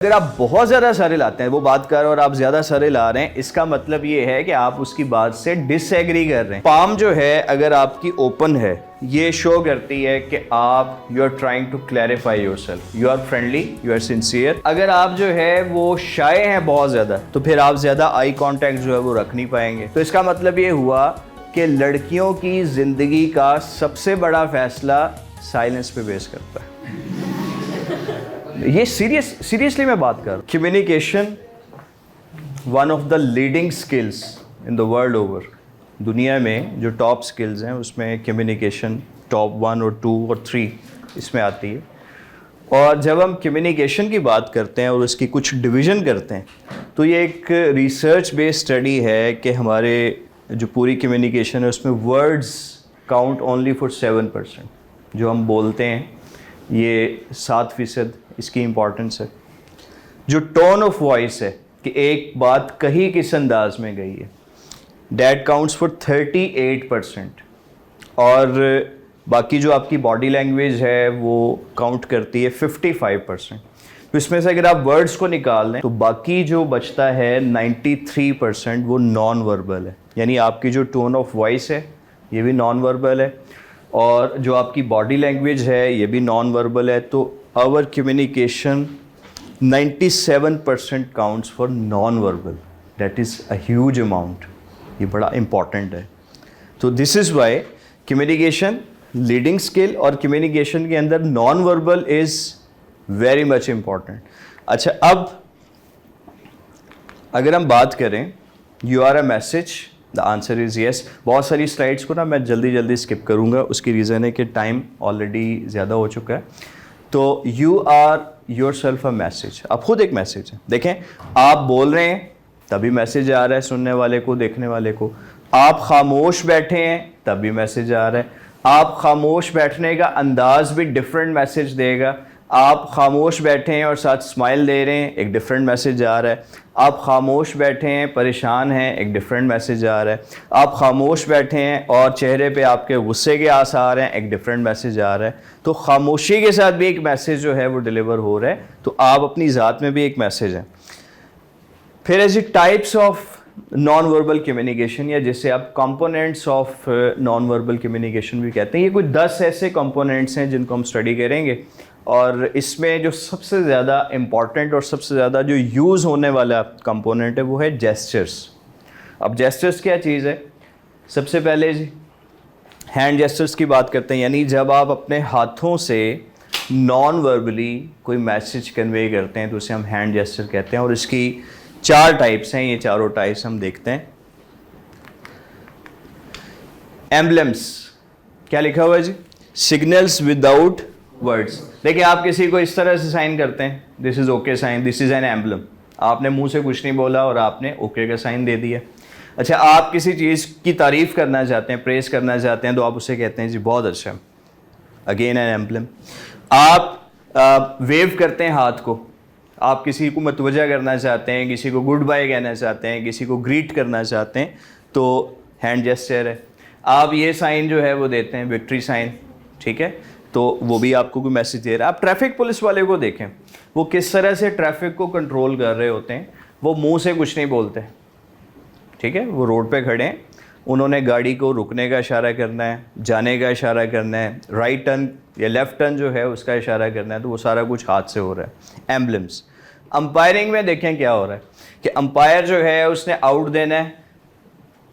अगर आप बहुत ज़्यादा सारे लाते हैं, वो बात कर रहे हैं और आप ज़्यादा सारे ला रहे हैं, इसका मतलब ये है कि आप उसकी बात से डिसएग्री कर रहे हैं। पाम जो है अगर आपकी ओपन है, ये शो करती है कि आप you are trying to clarify yourself, you are friendly, you are sincere. अगर आप जो है वो शाय हैं बहुत ज़्यादा, तो फिर आप ज़्यादा आई कॉन्टैक्ट जो है वो रख नहीं पाएंगे। तो इसका मतलब ये हुआ कि लड़कियों की ज़िंदगी का सबसे बड़ा फैसला साइलेंस पे बेस करता है। ये सीरियसली मैं बात कर रहा हूँ। Communication one of the leading skills in the world over. दुनिया में जो टॉप स्किल्स हैं उसमें कम्युनिकेशन टॉप 1 और 2 और 3 इसमें आती है। और जब हम कम्युनिकेशन की बात करते हैं और उसकी कुछ डिवीज़न करते हैं, तो ये एक रिसर्च बेस्ड स्टडी है कि हमारे जो पूरी कम्युनिकेशन है उसमें वर्ड्स काउंट ओनली फॉर 7%। जो हम बोलते हैं ये 7% इसकी इम्पॉर्टेंस है। जो टोन ऑफ वॉइस है कि एक बात कही किस अंदाज में गई है, डैट काउंट्स फॉर 38%। और बाकी जो आपकी बॉडी लैंग्वेज है वो काउंट करती है 55%। तो इसमें से अगर आप वर्ड्स को निकाल दें तो बाकी जो बचता है 93% वो नॉन वर्बल है। यानी आपकी जो टोन ऑफ वॉइस है ये भी नॉन वर्बल है, और जो आपकी बॉडी लैंग्वेज है ये भी नॉन वर्बल है। तो our communication 97% counts for non verbal. That is a huge amount. ये बड़ा इम्पॉर्टेंट है। तो this is why communication leading skill, और कम्युनिकेशन के अंदर non verbal is very much important. अच्छा, अब अगर हम बात करें you are a message, the answer is yes. बहुत सारी स्लाइड्स को ना मैं जल्दी स्किप करूँगा, उसकी रीज़न है कि टाइम ऑलरेडी ज़्यादा हो चुका है। तो you are yourself a message. आप खुद एक मैसेज है। देखें, आप बोल रहे हैं तभी मैसेज आ रहा है सुनने वाले को, देखने वाले को। आप खामोश बैठे हैं तब भी मैसेज आ रहा है। आप खामोश बैठने का अंदाज भी डिफरेंट मैसेज देगा। आप खामोश बैठे हैं और साथ स्माइल दे रहे हैं, एक डिफरेंट मैसेज आ रहा है। आप खामोश बैठे हैं, परेशान हैं, एक डिफरेंट मैसेज आ रहा है। आप खामोश बैठे हैं और चेहरे पे आपके गुस्से के आसार हैं, एक डिफरेंट मैसेज आ रहा है। तो खामोशी के साथ भी एक मैसेज जो है वो डिलीवर हो रहा है। तो आप अपनी ज़ात में भी एक मैसेज हैं। फिर ऐसी types of non verbal communication, या जिसे आप components of non verbal communication भी कहते हैं। ये कोई 10 ऐसे कंपोनेंट्स हैं जिनको हम स्टडी करेंगे, और इसमें जो सबसे ज़्यादा इम्पॉर्टेंट और सबसे ज़्यादा जो यूज़ होने वाला कंपोनेंट है वो है जेस्चर्स। अब जेस्चर्स क्या चीज़ है? सबसे पहले जी हैंड जेस्चर्स की बात करते हैं। यानी जब आप अपने हाथों से नॉन वर्बली कोई मैसेज कन्वे करते हैं तो उसे हम हैंड जेस्चर कहते हैं। और इसकी 4 टाइप्स हैं। ये चारों टाइप्स हम देखते हैं। एम्बलम्स, क्या लिखा हुआ है जी? Signals without words. देखिए, आप किसी को इस तरह से साइन करते हैं, this is okay sign, this is an emblem. आपने मुंह से कुछ नहीं बोला और आपने ओके का साइन दे दिया। अच्छा, आप किसी चीज़ की तारीफ़ करना चाहते हैं, प्रेस करना चाहते हैं, तो आप उसे कहते हैं जी बहुत अच्छा, अगेन एन एम्बलम। आप वेव करते हैं हाथ को, आप किसी को मतवजा करना चाहते हैं, किसी को गुड बाय कहना चाहते हैं, किसी को ग्रीट करना चाहते हैं, तो हैंड जेस्चर है। आप ये साइन जो है वो देते हैं, विक्ट्री साइन, ठीक है, तो वो भी आपको कोई मैसेज दे रहा है। आप ट्रैफिक पुलिस वाले को देखें, वो किस तरह से ट्रैफिक को कंट्रोल कर रहे होते हैं। वो मुंह से कुछ नहीं बोलते, ठीक है, वो रोड पे खड़े हैं, उन्होंने गाड़ी को रुकने का इशारा करना है, जाने का इशारा करना है, राइट टर्न या लेफ़्ट टर्न जो है उसका इशारा करना है, तो वो सारा कुछ हाथ से हो रहा है। एम्बलम्स। अंपायरिंग में देखें क्या हो रहा है कि अंपायर जो है उसने आउट देना है,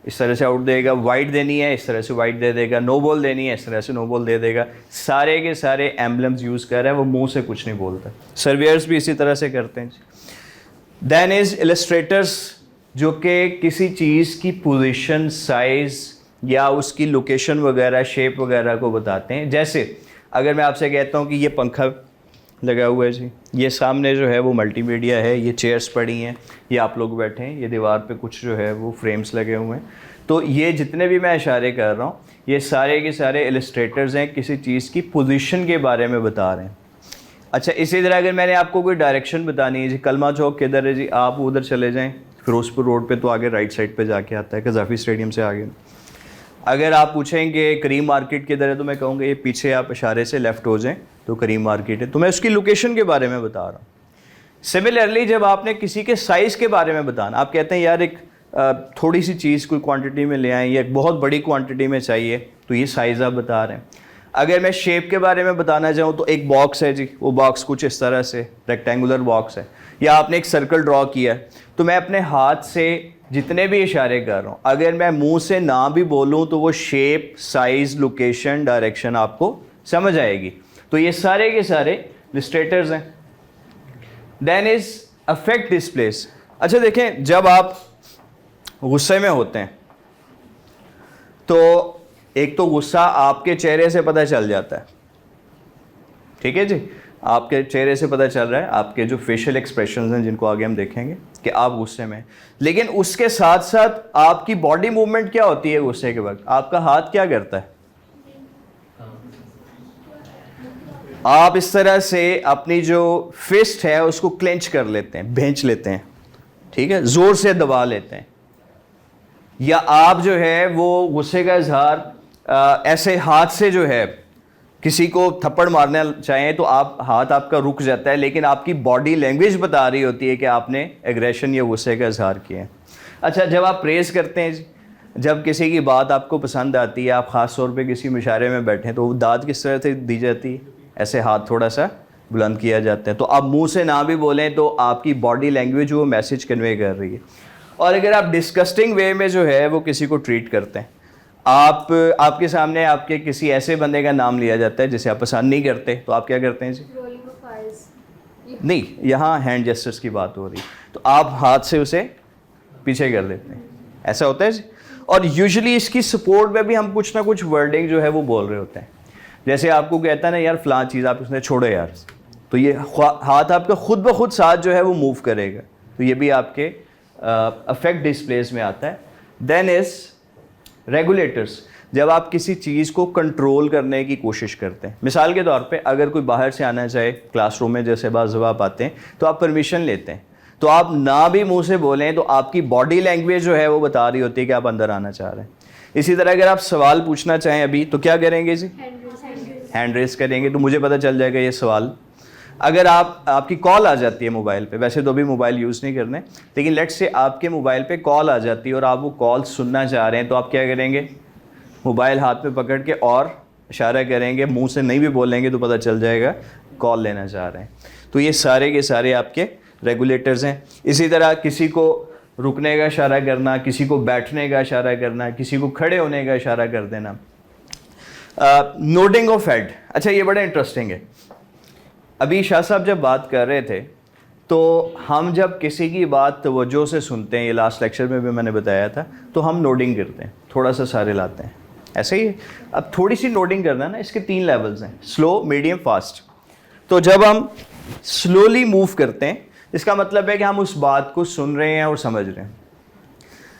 इस तरह से आउट देगा। वाइड देनी है, इस तरह से वाइड दे देगा। नो बॉल देनी है, इस तरह से नो बॉल दे देगा। सारे के सारे एम्बलम्स यूज़ कर रहे हैं, वो मुंह से कुछ नहीं बोलता। सर्वेयर्स भी इसी तरह से करते हैं। देन इज़ इलस्ट्रेटर्स, जो कि किसी चीज़ की पोजीशन, साइज़ या उसकी लोकेशन वगैरह, शेप वगैरह को बताते हैं। जैसे अगर मैं आपसे कहता हूँ कि ये पंखा लगा हुआ है जी, ये सामने जो है वो मल्टीमीडिया है, ये चेयर्स पड़ी हैं, ये आप लोग बैठे हैं, ये दीवार पे कुछ जो है वो फ्रेम्स लगे हुए हैं। तो ये जितने भी मैं इशारे कर रहा हूँ ये सारे के सारे इलस्ट्रेटर्स हैं, किसी चीज़ की पोजीशन के बारे में बता रहे हैं। अच्छा, इसी तरह अगर मैंने आपको कोई डायरेक्शन बतानी है जी, कलमा चौक किधर है जी, आप उधर चले जाएँ, फिरोजपुर रोड पे तो आगे राइट साइड पे जाके आता है, कज़ाफ़ी स्टेडियम से आगे। अगर आप पूछेंगे करीम मार्केट किधर है, तो मैं कहूँगा ये पीछे आप इशारे से लेफ़्ट हो जाएं तो करीम मार्केट है। तो मैं उसकी लोकेशन के बारे में बता रहा हूँ। सिमिलरली जब आपने किसी के साइज़ के बारे में बताना, आप कहते हैं यार एक थोड़ी सी चीज़ कोई क्वांटिटी में ले आएँ या एक बहुत बड़ी क्वांटिटी में चाहिए, तो ये साइज़ आप बता रहे हैं। अगर मैं शेप के बारे में बताना चाहूँ तो एक बॉक्स है जी, वो बॉक्स कुछ इस तरह से रेक्टेंगुलर बॉक्स है, या आपने एक सर्कल ड्रॉ किया है, तो मैं अपने हाथ से जितने भी इशारे कर रहा हूँ, अगर मैं मुंह से ना भी बोलूँ तो वो शेप, साइज़, लोकेशन, डायरेक्शन आपको समझ आएगी। तो ये सारे के सारे इलस्ट्रेटर्स हैं। Then is affect displays. अच्छा देखें, जब आप गुस्से में होते हैं तो एक तो गुस्सा आपके चेहरे से पता चल जाता है, ठीक है जी, आपके चेहरे से पता चल रहा है, आपके जो फेशियल एक्सप्रेशंस हैं जिनको आगे हम देखेंगे कि आप गुस्से में हैं। लेकिन उसके साथ साथ आपकी बॉडी मूवमेंट क्या होती है गुस्से के वक्त? आपका हाथ क्या करता है? आप इस तरह से अपनी जो फिस्ट है उसको क्लेंच कर लेते हैं, भेंच लेते हैं, ठीक है, जोर से दबा लेते हैं। या आप जो है वो गुस्से का इजहार ऐसे हाथ से जो है किसी को थप्पड़ मारना चाहें तो आप हाथ आपका रुक जाता है, लेकिन आपकी बॉडी लैंग्वेज बता रही होती है कि आपने एग्रेशन या गुस्से का इजहार किया है। अच्छा, जब आप प्रेज़ करते हैं, जब किसी की बात आपको पसंद आती है, आप ख़ास तौर पे किसी मुशायरे में बैठे हैं, तो वो दाद किस तरह से दी जाती है? ऐसे हाथ थोड़ा सा बुलंद किया जाता है। तो आप मुंह से ना भी बोलें तो आपकी बॉडी लैंग्वेज वो मैसेज कन्वे कर रही है। और अगर आप डिस्गस्टिंग वे में जो है वो किसी को ट्रीट करते हैं, आपके सामने आपके किसी ऐसे बंदे का नाम लिया जाता है जिसे आप पसंद नहीं करते, तो आप क्या करते हैं जी? नहीं, यहाँ हैंड जेस्चर्स की बात हो रही, तो आप हाथ से उसे पीछे कर देते हैं, ऐसा होता है जी। और यूजुअली इसकी सपोर्ट में भी हम कुछ ना कुछ वर्डिंग जो है वो बोल रहे होते हैं। जैसे आपको कहता है ना यार फ़लाँ चीज़ आप उसने छोड़ो यार, तो ये हाथ आपका खुद ब खुद साथ जो है वो मूव करेगा, तो ये भी आपके अफेक्ट डिस्प्लेस में आता है। Then is regulators. जब आप किसी चीज़ को कंट्रोल करने की कोशिश करते हैं, मिसाल के तौर पे अगर कोई बाहर से आना चाहे क्लासरूम में, जैसे बाज़ जब आते हैं तो आप परमिशन लेते हैं, तो आप ना भी मुंह से बोलें तो आपकी बॉडी लैंग्वेज जो है वो बता रही होती है कि आप अंदर आना चाह रहे हैं। इसी तरह अगर आप सवाल पूछना चाहें अभी, तो क्या करेंगे जी? हैंड रेस करेंगे, तो मुझे पता चल जाएगा ये सवाल। अगर आपकी कॉल आ जाती है मोबाइल पे, वैसे तो अभी मोबाइल यूज़ नहीं करने, लेकिन लेट्स से आपके मोबाइल पे कॉल आ जाती है और आप वो कॉल सुनना चाह रहे हैं, तो आप क्या करेंगे? मोबाइल हाथ में पकड़ के और इशारा करेंगे, मुंह से नहीं भी बोलेंगे तो पता चल जाएगा कॉल लेना चाह रहे हैं। तो ये सारे के सारे आपके रेगुलेटर्स हैं। इसी तरह किसी को रुकने का इशारा करना, किसी को बैठने का इशारा करना, किसी को खड़े होने का इशारा कर देना। Nodding of head. अच्छा, ये बड़ा इंटरेस्टिंग है। अभी शाह साहब जब बात कर रहे थे तो हम जब किसी की बात तवज्जो से सुनते हैं, ये लास्ट लेक्चर में भी मैंने बताया था, तो हम नोडिंग करते हैं, थोड़ा सा सारे लाते हैं, ऐसे ही। अब थोड़ी सी नोडिंग करना ना, इसके 3 लेवल्स हैं, स्लो, मीडियम, फास्ट। तो जब हम स्लोली मूव करते हैं, इसका मतलब है कि हम उस बात को सुन रहे हैं और समझ रहे हैं।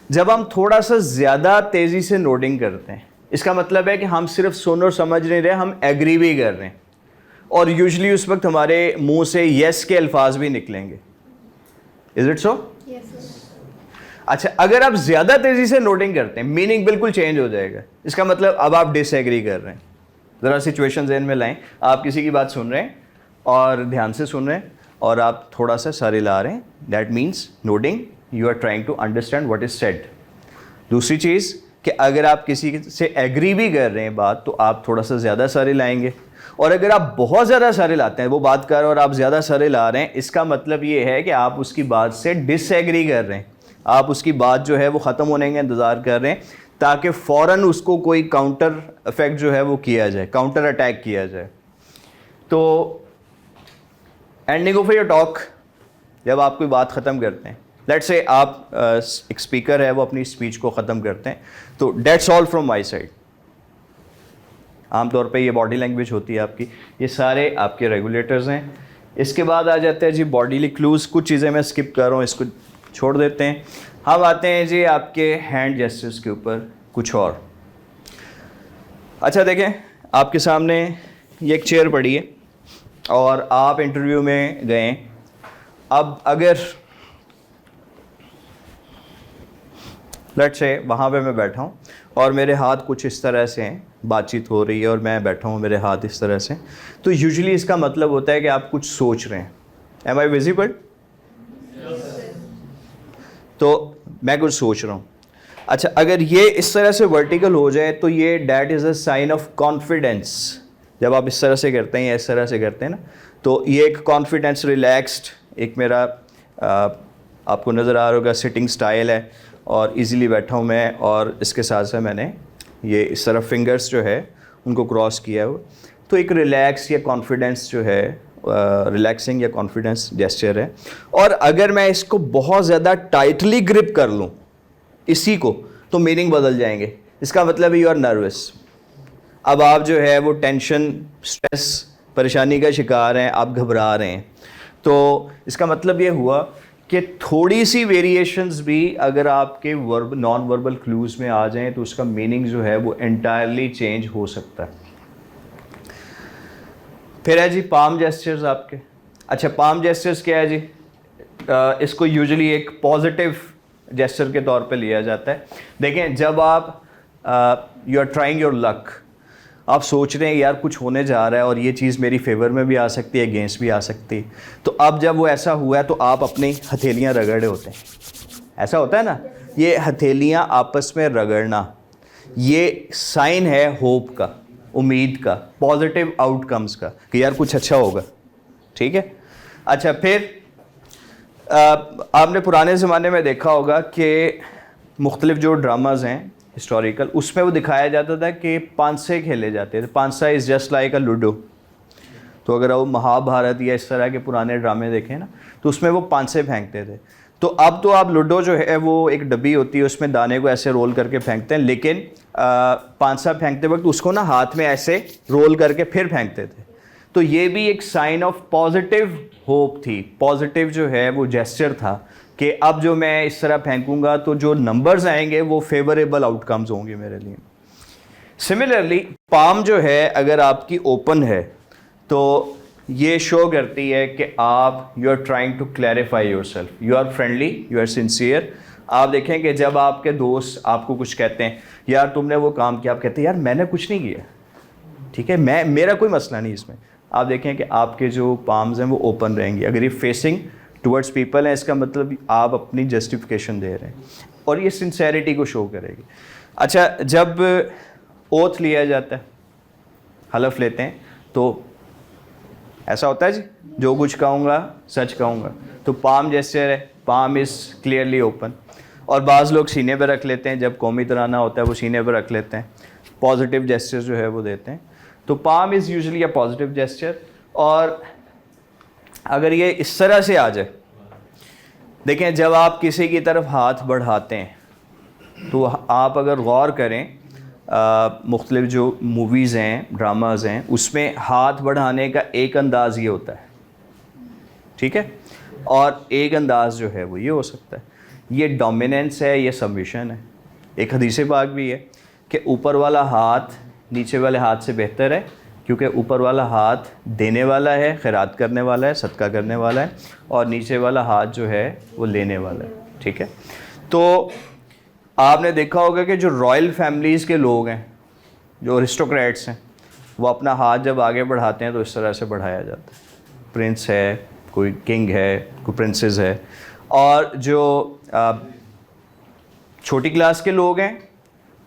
जब हम थोड़ा सा ज़्यादा तेज़ी से नोडिंग करते हैं, इसका मतलब है कि हम सिर्फ सुन और समझ नहीं रहे, हम एग्री भी कर रहे हैं, और यूजुअली उस वक्त हमारे मुंह से यस के अल्फाज भी निकलेंगे। Is it so? अच्छा, अगर आप ज़्यादा तेज़ी से नोटिंग करते हैं, मीनिंग बिल्कुल चेंज हो जाएगा। इसका मतलब अब आप डिसएग्री कर रहे हैं। ज़रा सिचुएशन ज़हन में लाएं, आप किसी की बात सुन रहे हैं और ध्यान से सुन रहे हैं और आप थोड़ा सा सारे ला रहे हैं, that means nodding, you are trying to understand what is said. दूसरी चीज़ कि अगर आप किसी से एग्री भी कर रहे हैं बात, तो आप थोड़ा सा ज़्यादा सारे लाएंगे। और अगर आप बहुत ज़्यादा सारे लाते हैं, वो बात कर रहे हैं और आप ज़्यादा सारे ला रहे हैं, इसका मतलब ये है कि आप उसकी बात से डिसएग्री कर रहे हैं, आप उसकी बात जो है वो ख़त्म होने का इंतज़ार कर रहे हैं ताकि फ़ौरन उसको कोई काउंटर इफेक्ट जो है वो किया जाए, काउंटर अटैक किया जाए। तो एंडिंग ऑफ योर टॉक, जब आप कोई बात ख़त्म करते हैं, लेट्स से आप एक स्पीकर है वो अपनी स्पीच को ख़त्म करते हैं, तो that's all from my side. आमतौर पे ये बॉडी लैंग्वेज होती है आपकी, ये सारे आपके रेगुलेटर्स हैं। इसके बाद आ जाते हैं जी बॉडीली क्लूज़। कुछ चीज़ें मैं स्किप कर रहा हूँ, इसको छोड़ देते हैं। हम आते हैं जी आपके हैंड जेस्चर्स के ऊपर कुछ और। अच्छा देखें, आपके सामने ये एक चेयर पड़ी है और आप इंटरव्यू में गए। अब अगर लेट्स से वहाँ पे मैं बैठा हूँ और मेरे हाथ कुछ इस तरह से हैं, बातचीत हो रही है और मैं बैठा हूँ, मेरे हाथ इस तरह से, तो यूजुअली इसका मतलब होता है कि आप कुछ सोच रहे हैं। Am I visible? तो मैं कुछ सोच रहा हूँ, अच्छा अगर ये इस तरह से वर्टिकल हो जाए तो ये that is a sign of confidence. जब आप इस तरह से करते हैं या इस तरह से करते हैं ना, तो ये एक कॉन्फिडेंस, रिलैक्स्ड, एक मेरा आपको नज़र आ रहा होगा सिटिंग स्टाइल है और इजीली बैठा हूँ मैं, और इसके साथ साथ मैंने ये इस तरह फिंगर्स जो है उनको क्रॉस किया है, तो एक रिलैक्स या कॉन्फिडेंस जो है, रिलैक्सिंग या कॉन्फिडेंस जेस्चर है। और अगर मैं इसको बहुत ज़्यादा टाइटली ग्रिप कर लूँ इसी को, तो मीनिंग बदल जाएंगे। इसका मतलब यू आर नर्वस, अब आप जो है वो टेंशन, स्ट्रेस, परेशानी का शिकार हैं, आप घबरा रहे हैं। तो इसका मतलब ये हुआ कि थोड़ी सी वेरिएशंस भी अगर आपके वर्ब नॉन वर्बल क्लूज़ में आ जाएं तो उसका मीनिंग जो है वो एंटायरली चेंज हो सकता है। फिर है जी पाम जेस्चर्स आपके। अच्छा पाम जेस्चर्स क्या है जी? इसको यूजुअली एक पॉजिटिव जेस्चर के तौर पे लिया जाता है। देखें जब आप you are trying your luck, आप सोच रहे हैं यार कुछ होने जा रहा है और ये चीज़ मेरी फेवर में भी आ सकती है, अगेंस्ट भी आ सकती है, तो अब जब वो ऐसा हुआ है तो आप अपनी हथेलियाँ रगड़े होते हैं, ऐसा होता है ना, ये हथेलियाँ आपस में रगड़ना, ये साइन है होप का, उम्मीद का, पॉजिटिव आउटकम्स का, कि यार कुछ अच्छा होगा। ठीक है। अच्छा फिर आपने पुराने ज़माने में देखा होगा कि मुख्तलिफ जो ड्रामाज हैं हिस्टोरिकल, उसमें वो दिखाया जाता था कि पांसे खेले जाते थे। पांसा is just like a ludo. तो अगर वो महाभारत या इस तरह के पुराने ड्रामे देखें ना, तो उसमें वो पांसे फेंकते थे। तो अब तो आप लूडो जो है वो एक डब्बी होती है, उसमें दाने को ऐसे रोल करके फेंकते हैं, लेकिन पांसा फेंकते वक्त उसको ना हाथ में ऐसे रोल करके फिर फेंकते थे। तो ये भी एक साइन ऑफ पॉजिटिव होप थी, पॉजिटिव जो है वो जेस्चर था कि अब जो मैं इस तरह फेंकूंगा तो जो नंबर्स आएंगे वो फेवरेबल आउटकम्स होंगे मेरे लिए। सिमिलरली पाम जो है अगर आपकी ओपन है तो ये शो करती है कि आप you are trying to clarify yourself, you are friendly, you are sincere. आप देखें कि जब आपके दोस्त आपको कुछ कहते हैं, यार तुमने वो काम किया, आप कहते हैं यार मैंने कुछ नहीं किया, ठीक है, मेरा कोई मसला नहीं इसमें। आप देखें कि आपके जो पाम्स हैं वो ओपन रहेंगी। अगर ये फेसिंग टुवर्ड्स पीपल है, इसका मतलब आप अपनी जस्टिफिकेशन दे रहे हैं और ये सिंसेरिटी को शो करेगी। अच्छा जब ओथ लिया जाता है, हलफ लेते हैं, तो ऐसा होता है जी जो कुछ कहूँगा सच कहूँगा, तो पाम जेस्चर है, पाम इज़ क्लियरली ओपन। और बाज़ लोग सीने पर रख लेते हैं, जब कौमी तराना होता है वो सीने पर रख लेते हैं, पॉजिटिव जेस्चर जो है वो देते हैं। तो palm is usually a positive gesture. और अगर ये इस तरह से आ जाए, देखें जब आप किसी की तरफ हाथ बढ़ाते हैं तो आप अगर गौर करें मुख्तलिफ जो मूवीज़ हैं, ड्रामाज़ हैं, उसमें हाथ बढ़ाने का एक अंदाज़ ये होता है, ठीक है, और एक अंदाज़ जो है वो ये हो सकता है। ये डोमिनेंस है, ये सबमिशन है। एक हदीस पाक भी है कि ऊपर वाला हाथ नीचे वाले हाथ से बेहतर है, क्योंकि ऊपर वाला हाथ देने वाला है, खैरात करने वाला है, सदका करने वाला है, और नीचे वाला हाथ जो है वो लेने वाला है। ठीक है। तो आपने देखा होगा कि जो रॉयल फैमिलीज़ के लोग हैं, जो अरिस्टोक्रेट्स हैं, वो अपना हाथ जब आगे बढ़ाते हैं तो इस तरह से बढ़ाया जाता है। प्रिंस है, कोई किंग है, कोई प्रिंसेस है। और जो छोटी क्लास के लोग हैं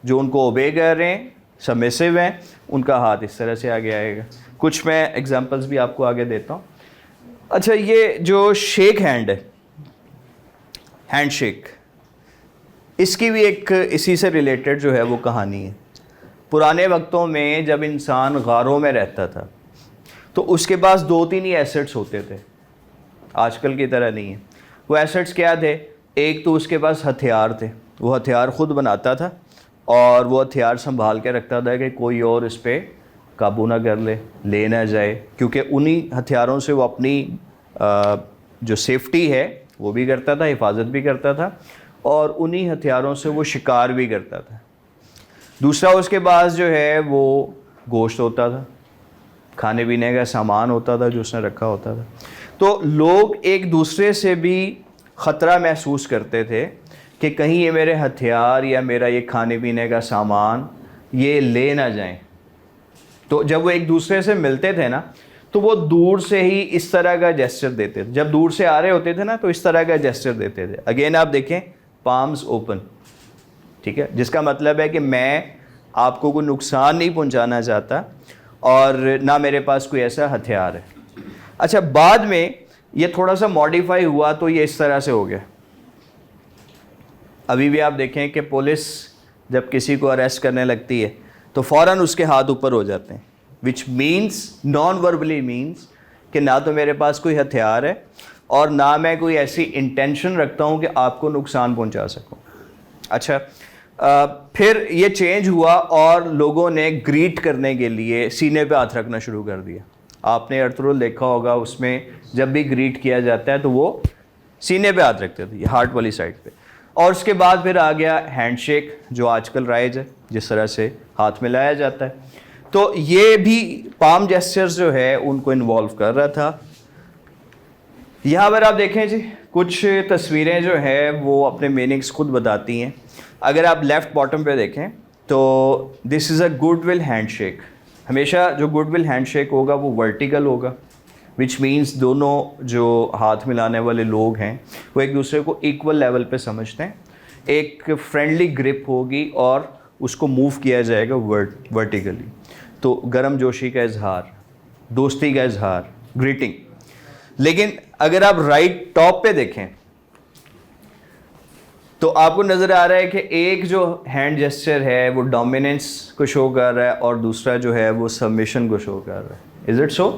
जो उनको ओबे कर रहे हैं, सबमिसिव हैं, उनका हाथ इस तरह से आगे आएगा। कुछ मैं एग्जांपल्स भी आपको आगे देता हूँ। अच्छा ये जो शेक हैंड है, हैंड शेक, इसकी भी एक इसी से रिलेटेड जो है वो कहानी है। पुराने वक्तों में जब इंसान गारों में रहता था तो उसके पास 2-3 ही एसेट्स होते थे, आजकल की तरह नहीं है। वो एसेट्स क्या थे? एक तो उसके पास हथियार थे, वो हथियार ख़ुद बनाता था और वो हथियार संभाल के रखता था कि कोई और इस पर काबू ना कर ले ना जाए, क्योंकि उन्हीं हथियारों से वो अपनी जो सेफ्टी है वो भी करता था, हिफाजत भी करता था, और उन्हीं हथियारों से वो शिकार भी करता था। दूसरा उसके पास जो है वो गोश्त होता था, खाने पीने का सामान होता था जो उसने रखा होता था। तो लोग एक दूसरे से भी ख़तरा महसूस करते थे कि कहीं ये मेरे हथियार या मेरा ये खाने पीने का सामान ये ले ना जाएं। तो जब वो एक दूसरे से मिलते थे ना, तो वो दूर से ही इस तरह का जेस्चर देते थे। जब दूर से आ रहे होते थे ना तो इस तरह का जेस्चर देते थे। अगेन आप देखें, पाम्स ओपन, ठीक है, जिसका मतलब है कि मैं आपको कोई नुकसान नहीं पहुंचाना चाहता और ना मेरे पास कोई ऐसा हथियार है। अच्छा, बाद में ये थोड़ा सा मॉडिफाई हुआ तो ये इस तरह से हो गया। अभी भी आप देखें कि पुलिस जब किसी को अरेस्ट करने लगती है तो फ़ौरन उसके हाथ ऊपर हो जाते हैं, which means, non verbally means कि ना तो मेरे पास कोई हथियार है और ना मैं कोई ऐसी इंटेंशन रखता हूँ कि आपको नुकसान पहुँचा सकूँ। अच्छा, फिर ये चेंज हुआ और लोगों ने ग्रीट करने के लिए सीने पे हाथ रखना शुरू कर दिया। आपने अर्तुगरुल देखा होगा, उसमें जब भी ग्रीट किया जाता है तो वो सीने पे हाथ रखते थे, हार्ट वाली साइड पे। और उसके बाद फिर आ गया हैंडशेक, जो आजकल राइज है, जिस तरह से हाथ मिलाया जाता है। तो ये भी पाम जेस्चर्स जो है उनको इन्वॉल्व कर रहा था। यहाँ पर आप देखें जी, कुछ तस्वीरें जो है वो अपने मीनिंग्स खुद बताती हैं। अगर आप लेफ़्ट बॉटम पे देखें तो this is a goodwill handshake. हमेशा जो गुडविल हैंडशेक होगा वो वर्टिकल होगा, विच मीन्स दोनों जो हाथ मिलाने वाले लोग हैं वो एक दूसरे को इक्वल लेवल पे समझते हैं। एक फ्रेंडली ग्रिप होगी और उसको मूव किया जाएगा वर्टिकली। तो गर्म जोशी का इजहार, दोस्ती का इजहार, ग्रीटिंग। लेकिन अगर आप राइट टॉप पे देखें तो आपको नज़र आ रहा है कि एक जो हैंड जेस्चर है वो डोमिनेंस को शो कर रहा है और दूसरा जो है वो सबमिशन को शो कर रहा है। Is it so?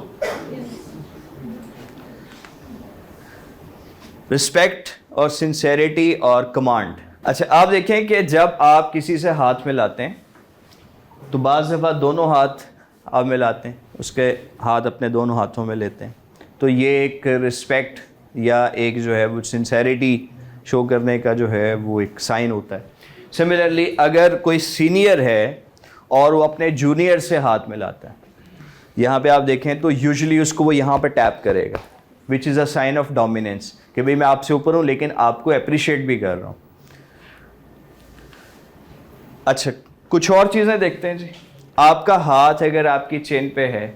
रिस्पेक्ट और सिंसेरिटी और कमांड। अच्छा, आप देखें कि जब आप किसी से हाथ मिलाते हैं तो बाज़ दफ़ा दोनों हाथ आप मिलाते हैं, उसके हाथ अपने दोनों हाथों में लेते हैं, तो ये एक रिस्पेक्ट या एक जो है वो सिंसेरिटी शो करने का जो है वो एक साइन होता है। सिमिलरली अगर कोई सीनियर है और वो अपने जूनियर से हाथ मिलाता है, यहाँ पे आप देखें तो यूजुअली उसको वो यहाँ पे टैप करेगा, which is a sign of dominance, कि भाई मैं आपसे ऊपर हूँ लेकिन आपको अप्रिशिएट भी कर रहा हूँ। अच्छा, कुछ और चीज़ें देखते हैं जी। आपका हाथ अगर आपकी चेन पे है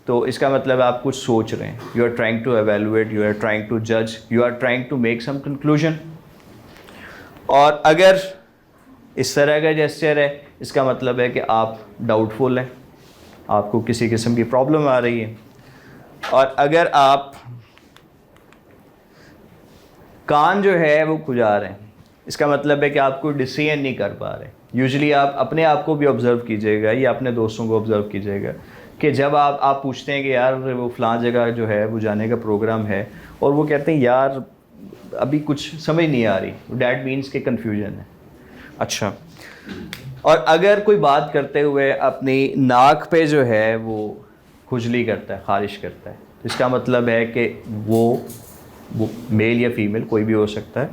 तो इसका मतलब आप कुछ सोच रहे हैं, you are trying to evaluate, you are trying to जज, you are trying to make some conclusion. और अगर इस तरह का जेस्चर है, इसका मतलब है कि आप डाउटफुल हैं, आपको किसी किस्म की प्रॉब्लम आ रही है। और अगर आप कान जो है वो खुजा रहे हैं, इसका मतलब है कि आप कोई डिसीजन नहीं कर पा रहे। यूजुअली आप अपने आप को भी ऑब्ज़र्व कीजिएगा या अपने दोस्तों को ऑब्ज़र्व कीजिएगा कि जब आप पूछते हैं कि यार वो फ़लाँ जगह जो है वो जाने का प्रोग्राम है और वो कहते हैं यार अभी कुछ समझ नहीं आ रही, डैट मीन्स के कन्फ्यूजन है। अच्छा, और अगर कोई बात करते हुए अपनी नाक पे जो है वो खुजली करता है, ख़ारिश करता है, तो इसका मतलब है कि वो मेल या फीमेल कोई भी हो सकता है,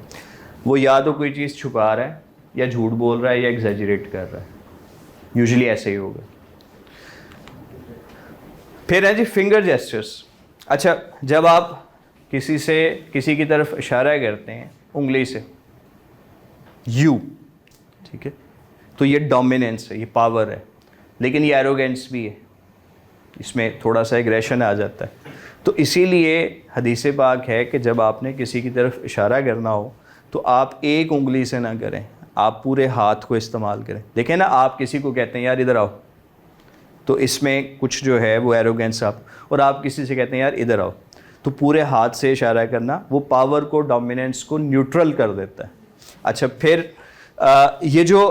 वो या तो कोई चीज़ छुपा रहा है या झूठ बोल रहा है या एग्जैजरेट कर रहा है। यूजुअली ऐसे ही होगा। फिर है जी फिंगर जेस्चर्स। अच्छा, जब आप किसी की तरफ इशारा करते हैं उंगली से, यू, ठीक है, तो ये डोमिनेंस है, ये पावर है, लेकिन ये एरोगेंस भी है, इसमें थोड़ा सा एग्रेशन आ जाता है। तो इसीलिए हदीस पाक है कि जब आपने किसी की तरफ इशारा करना हो तो आप एक उंगली से ना करें, आप पूरे हाथ को इस्तेमाल करें। देखें ना, आप किसी को कहते हैं यार इधर आओ, तो इसमें कुछ जो है वो एरोगेंस और आप किसी से कहते हैं यार इधर आओ, तो पूरे हाथ से इशारा करना वो पावर को, डोमिनेंस को न्यूट्रल कर देता है। अच्छा, फिर ये जो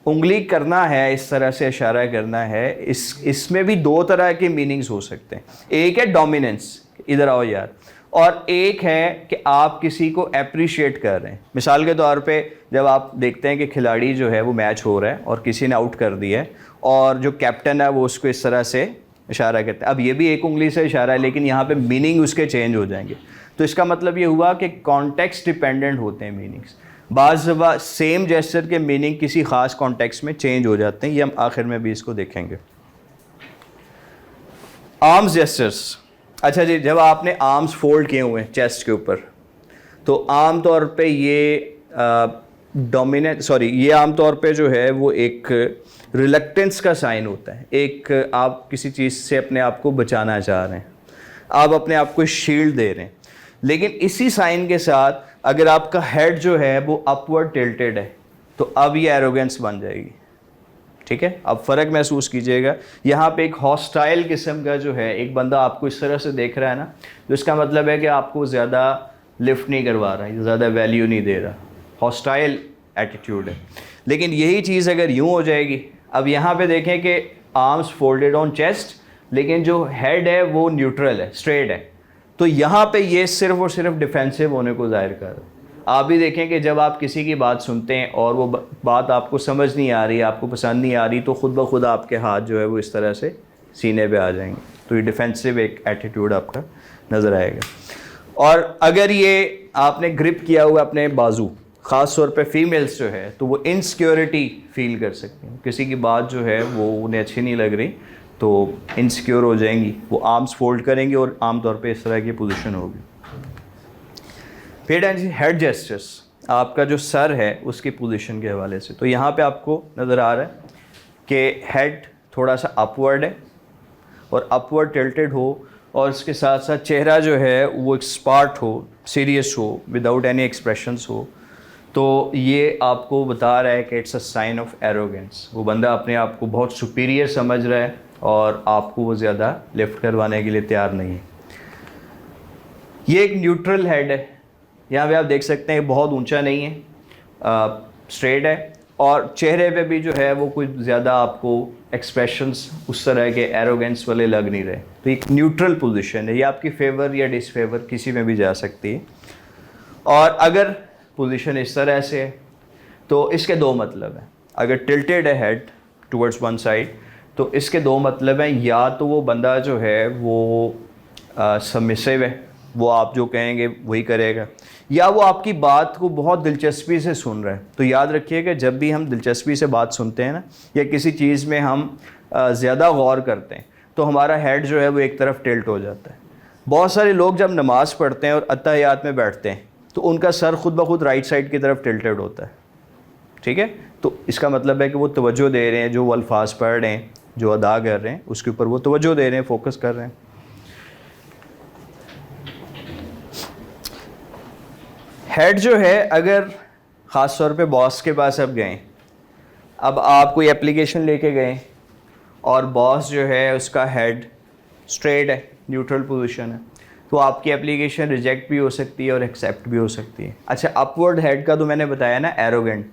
उंगली करना है, इस तरह से इशारा करना है, इसमें भी दो तरह के मीनिंग्स हो सकते हैं। एक है डोमिनेंस, इधर आओ यार, और एक है कि आप किसी को अप्रिशिएट कर रहे हैं। मिसाल के तौर पे जब आप देखते हैं कि खिलाड़ी जो है वो मैच हो रहा है और किसी ने आउट कर दिया है और जो कैप्टन है वो उसको इस तरह से इशारा करता है। अब ये भी एक उंगली से इशारा है लेकिन यहाँ पे मीनिंग उसके चेंज हो जाएंगे। तो इसका मतलब ये हुआ कि कॉन्टेक्स्ट डिपेंडेंट होते हैं मीनिंग्स। बाज़ दफ़ा सेम जेस्चर के मीनिंग किसी ख़ास कॉन्टेक्स्ट में चेंज हो जाते हैं। ये हम आखिर में भी इसको देखेंगे। Arms gestures. अच्छा जी, जब आपने आर्म्स फोल्ड किए हुए हैं चेस्ट के ऊपर, तो आम तौर पे ये डोमिनेट, सॉरी, ये आमतौर पे जो है वो एक रिलक्टेंस का साइन होता है। एक आप किसी चीज़ से अपने आप को बचाना चाह रहे हैं, आप अपने आप को शील्ड दे रहे हैं, लेकिन इसी साइन के साथ अगर आपका हेड जो है वो अपवर्ड टिल्टेड है तो अब ये एरोगेंस बन जाएगी। ठीक है, अब फ़र्क महसूस कीजिएगा। यहाँ पे एक हॉस्टाइल किस्म का जो है, एक बंदा आपको इस तरह से देख रहा है ना, तो इसका मतलब है कि आपको ज़्यादा लिफ्ट नहीं करवा रहा है, ज़्यादा वैल्यू नहीं दे रहा, हॉस्टाइल एटीट्यूड है। लेकिन यही चीज़ अगर यूँ हो जाएगी, अब यहाँ पे देखें कि आर्म्स फोल्डेड ऑन चेस्ट, लेकिन जो हेड है वो न्यूट्रल है, स्ट्रेट है, तो यहाँ पे ये सिर्फ और सिर्फ डिफेंसिव होने को जाहिर कर रहा है। आप भी देखें कि जब आप किसी की बात सुनते हैं और वो बात आपको समझ नहीं आ रही, आपको पसंद नहीं आ रही, तो ख़ुद ब खुद आपके हाथ जो है वो इस तरह से सीने पे आ जाएंगे, तो ये डिफेंसिव एक एटीट्यूड आपका नज़र आएगा। और अगर ये आपने ग्रिप किया हुआ अपने बाजू, ख़ास तौर पे फीमेल्स जो है, तो वो इनसिक्योरिटी फील कर सकती हैं, किसी की बात जो है वो उन्हें अच्छी नहीं लग रही तो इनसिक्योर हो जाएंगी, वो आर्म्स फोल्ड करेंगी और आमतौर पे इस तरह की पोजीशन होगी। फिर हेड जेस्चर्स, आपका जो सर है उसकी पोजीशन के हवाले से, तो यहाँ पे आपको नज़र आ रहा है कि हेड थोड़ा सा अपवर्ड है और अपवर्ड टिल्टेड हो, और इसके साथ साथ चेहरा जो है वो एक्सपर्ट हो, सीरियस हो, विदाउट एनी एक्सप्रेशंस हो, तो ये आपको बता रहा है कि it's a sign of arrogance. वो बंदा अपने आप को बहुत सुपीरियर समझ रहा है और आपको वो ज़्यादा लिफ्ट करवाने के लिए तैयार नहीं है। ये एक न्यूट्रल हेड है, यहाँ पे आप देख सकते हैं बहुत ऊंचा नहीं है, स्ट्रेट है, और चेहरे पे भी जो है वो कुछ ज़्यादा आपको एक्सप्रेशंस उस तरह के एरोगेंस वाले लग नहीं रहे, तो एक न्यूट्रल पोजीशन है। ये आपकी फेवर या डिसफेवर किसी में भी जा सकती है। और अगर पोजीशन इस तरह से है तो इसके दो मतलब हैं। अगर टिल्टेड है हेड टुवर्ड्स वन साइड तो इसके दो मतलब हैं, या तो वो बंदा जो है वो सबमिसिव है, वो आप जो कहेंगे वही करेगा, या वो आपकी बात को बहुत दिलचस्पी से सुन रहा है। तो याद रखिएगा, जब भी हम दिलचस्पी से बात सुनते हैं ना, या किसी चीज़ में हम ज़्यादा गौर करते हैं, तो हमारा हेड जो है वो एक तरफ टिल्ट हो जाता है। बहुत सारे लोग जब नमाज पढ़ते हैं और अत्तहियात में बैठते हैं तो उनका सर खुद ब खुद राइट साइड की तरफ टिल्टेड होता है। ठीक है, तो इसका मतलब है कि वो तवज्जो दे रहे हैं, जो वो अल्फाज पढ़ रहे हैं, जो अदा कर रहे हैं, उसके ऊपर वो तवज्जो दे रहे हैं, फोकस कर रहे हैं। हेड जो है, अगर ख़ास तौर पे बॉस के पास अब गए, अब आप कोई एप्लीकेशन लेके गए और बॉस जो है उसका हेड स्ट्रेट है, न्यूट्रल पोजीशन है, तो आपकी एप्लीकेशन रिजेक्ट भी हो सकती है और एक्सेप्ट भी हो सकती है। अच्छा, अपवर्ड हेड का तो मैंने बताया ना, एरोगेंट,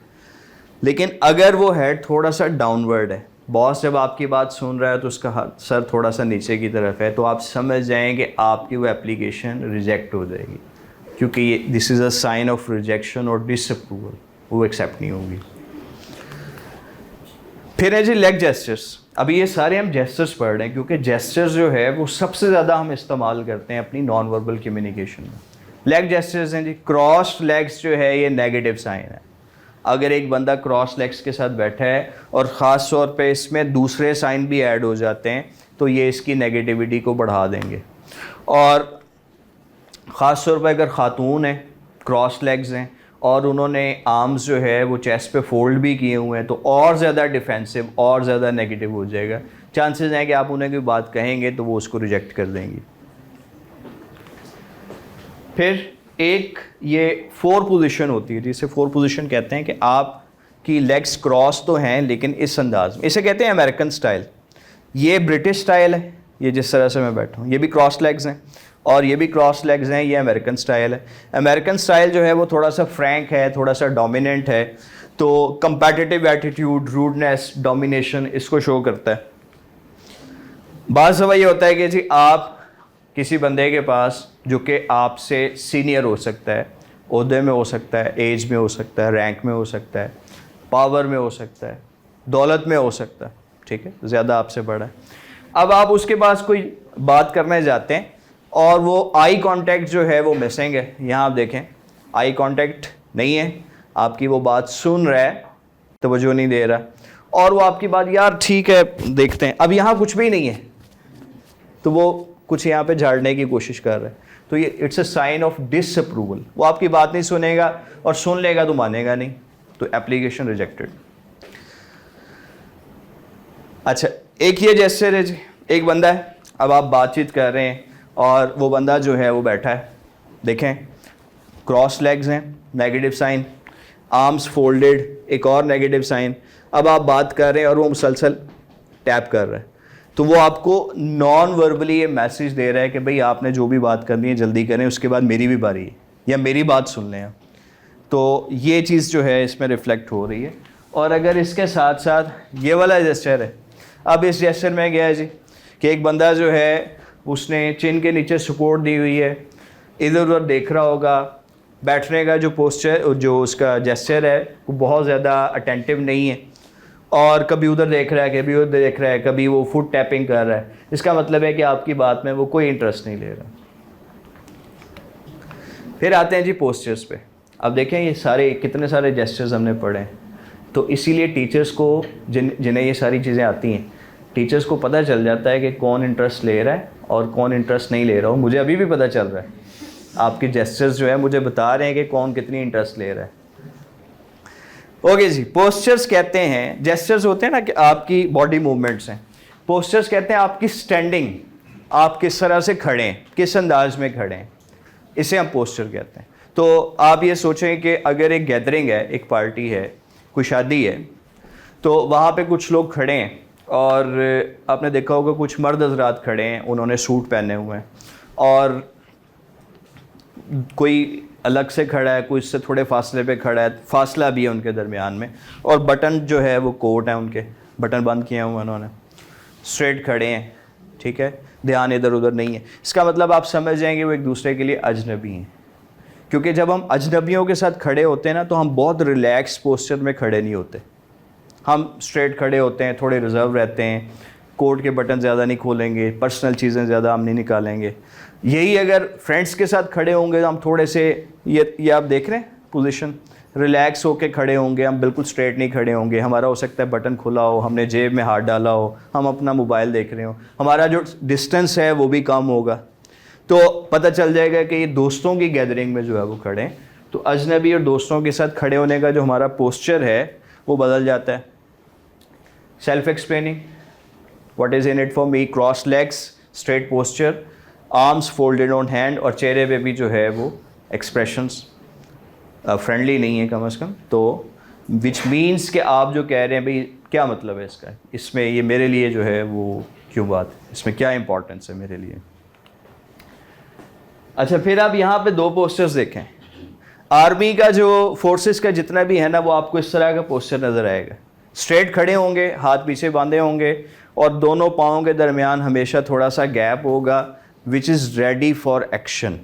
लेकिन अगर वो हेड थोड़ा सा डाउनवर्ड है, बॉस जब आपकी बात सुन रहा है तो उसका सर थोड़ा सा नीचे की तरफ है, तो आप समझ जाएं कि आपकी वो एप्लीकेशन रिजेक्ट हो जाएगी, क्योंकि ये this is a sign of rejection और डिसअप्रूवल, वो एक्सेप्ट नहीं होगी। फिर है जी लेग जेस्चर्स। अभी ये सारे हम जेस्चर्स पढ़ रहे हैं क्योंकि जेस्चर्स जो है वो सबसे ज़्यादा हम इस्तेमाल करते हैं अपनी नॉन वर्बल कम्युनिकेशन में। लेग जेस्चर्स हैं जी, क्रॉस्ड लेग्स जो है ये नेगेटिव साइन है। अगर एक बंदा क्रॉस लेग्स के साथ बैठा है और ख़ास तौर पे इसमें दूसरे साइन भी ऐड हो जाते हैं तो ये इसकी नेगेटिविटी को बढ़ा देंगे। और ख़ास तौर पर अगर ख़ातून है, क्रॉस लेग्स हैं और उन्होंने आर्म्स जो है वो चेस्ट पे फोल्ड भी किए हुए हैं, तो और ज़्यादा डिफेंसिव और ज़्यादा नेगेटिव हो जाएगा। चांसेस हैं कि आप उन्हें कोई बात कहेंगे तो वो उसको रिजेक्ट कर देंगी। फिर एक ये फोर पोजीशन होती है, जिसे फोर पोजीशन कहते हैं कि आपकी लेग्स क्रॉस तो हैं लेकिन इस अंदाज में, इसे कहते हैं अमेरिकन स्टाइल। ये ब्रिटिश स्टाइल है, ये जिस तरह से मैं बैठा हूँ, ये भी क्रॉस लेग्स हैं और ये भी क्रॉस लेग्स हैं, ये अमेरिकन स्टाइल है। अमेरिकन स्टाइल जो है वो थोड़ा सा फ्रैंक है, थोड़ा सा डोमिनेंट है, तो कंपेटिटिव एटीट्यूड, रूडनेस, डोमिनेशन इसको शो करता है। बात सवा ये होता है कि जी आप किसी बंदे के पास जो कि आपसे सीनियर हो सकता है, ओहदे में हो सकता है, एज में हो सकता है, रैंक में हो सकता है, पावर में हो सकता है, दौलत में हो सकता है, ठीक है, ज़्यादा आपसे बड़ा है। अब आप उसके पास कोई बात करने जाते हैं और वो आई कांटेक्ट जो है वो मिसिंग है। यहाँ आप देखें, आई कांटेक्ट नहीं है, आपकी वो बात सुन रहा है, तवज्जो नहीं दे रहा, और वो आपकी बात यार ठीक है देखते हैं, अब यहाँ कुछ भी नहीं है, तो वो कुछ यहाँ पे झाड़ने की कोशिश कर रहा है, तो ये it's a sign of disapproval. वो आपकी बात नहीं सुनेगा और सुन लेगा तो मानेगा नहीं, तो एप्लीकेशन रिजेक्टेड। अच्छा, एक ये जेस्चर है जी, एक बंदा है, अब आप बातचीत कर रहे हैं और वो बंदा जो है वो बैठा है, देखें क्रॉस लेग्स हैं, नेगेटिव साइन, आर्म्स फोल्डेड, एक और नेगेटिव साइन। अब आप बात कर रहे हैं और वो मुसलसल टैप कर रहा है, तो वो आपको नॉन वर्बली ये मैसेज दे रहा है कि भाई आपने जो भी बात करनी है जल्दी करें, उसके बाद मेरी भी बारी है या मेरी बात सुन लें। तो ये चीज़ जो है इसमें रिफ्लेक्ट हो रही है। और अगर इसके साथ साथ ये वाला जेस्चर है, अब इस जेस्चर में गया है जी कि एक बंदा जो है उसने चिन के नीचे सपोर्ट दी हुई है, इधर उधर देख रहा होगा, बैठने का जो पोस्चर जो उसका जेस्चर है वो बहुत ज़्यादा अटेंटिव नहीं है, और कभी उधर देख रहा है, कभी उधर देख रहा है, कभी वो फुट टैपिंग कर रहा है। इसका मतलब है कि आपकी बात में वो कोई इंटरेस्ट नहीं ले रहा। फिर आते हैं जी पोस्चर्स पे। अब देखें ये सारे कितने सारे जेस्चर्स हमने पढ़े हैं, तो इसीलिए टीचर्स को जिन्हें ये सारी चीज़ें आती हैं, टीचर्स को पता चल जाता है कि कौन इंटरेस्ट ले रहा है और कौन इंटरेस्ट नहीं ले रहा हो। मुझे अभी भी पता चल रहा है, आपके जेस्चर्स जो है मुझे बता रहे हैं कि कौन कितनी इंटरेस्ट ले रहा है। ओके जी, पोस्चर्स कहते हैं, जेस्चर्स होते हैं ना कि आपकी बॉडी मूवमेंट्स हैं, पोस्चर्स कहते हैं आपकी स्टैंडिंग, आप किस तरह से खड़े हैं, किस अंदाज में खड़े हैं, इसे हम पोस्चर कहते हैं। तो आप ये सोचें कि अगर एक गैदरिंग है, एक पार्टी है, कोई शादी है, तो वहाँ पे कुछ लोग खड़े हैं और आपने देखा होगा कुछ मर्द हज़रात खड़े हैं, उन्होंने सूट पहने हुए हैं, और कोई अलग से खड़ा है, कोई इससे थोड़े फासले पे खड़ा है, फासला भी है उनके दरमियान में, और बटन जो है वो कोट है उनके, बटन बंद किए हुए उन्होंने, स्ट्रेट खड़े हैं, ठीक है, ध्यान इधर उधर नहीं है। इसका मतलब आप समझ जाएंगे वो एक दूसरे के लिए अजनबी हैं, क्योंकि जब हम अजनबियों के साथ खड़े होते हैं ना तो हम बहुत रिलैक्स पोस्चर में खड़े नहीं होते, हम स्ट्रेट खड़े होते हैं, थोड़े रिजर्व रहते हैं, कोट के बटन ज़्यादा नहीं खोलेंगे, पर्सनल चीज़ें ज़्यादा हम नहीं निकालेंगे। यही अगर फ्रेंड्स के साथ खड़े होंगे तो हम थोड़े से ये आप देख रहे हैं पोजीशन, रिलैक्स होके खड़े होंगे, हम बिल्कुल स्ट्रेट नहीं खड़े होंगे। हमारा हो सकता है बटन खुला हो, हमने जेब में हाथ डाला हो, हम अपना मोबाइल देख रहे हो, हमारा जो डिस्टेंस है वो भी कम होगा, तो पता चल जाएगा कि ये दोस्तों की गैदरिंग में जो है वो खड़े हैं। तो अजनबी और दोस्तों के साथ खड़े होने का जो हमारा पोस्चर है वो बदल जाता है। Self explaining, what is in it for me, cross legs, straight posture, arms folded on hand, और चेहरे पे भी जो है वो एक्सप्रेशंस फ्रेंडली नहीं है कम से कम। तो विच मीन्स कि आप जो कह रहे हैं भाई क्या मतलब है इसका, इसमें ये मेरे लिए जो है वो क्यों बात, इसमें क्या इंपॉर्टेंस है मेरे लिए। अच्छा, फिर आप यहाँ पे दो पोस्चर्स देखें। आर्मी का जो फोर्सेस का जितना भी है ना, वो आपको इस तरह का पोस्चर नज़र आएगा, स्ट्रेट खड़े होंगे, हाथ पीछे बांधे होंगे, और दोनों पाँव के दरमियान हमेशा थोड़ा सा गैप होगा, which is ready for action,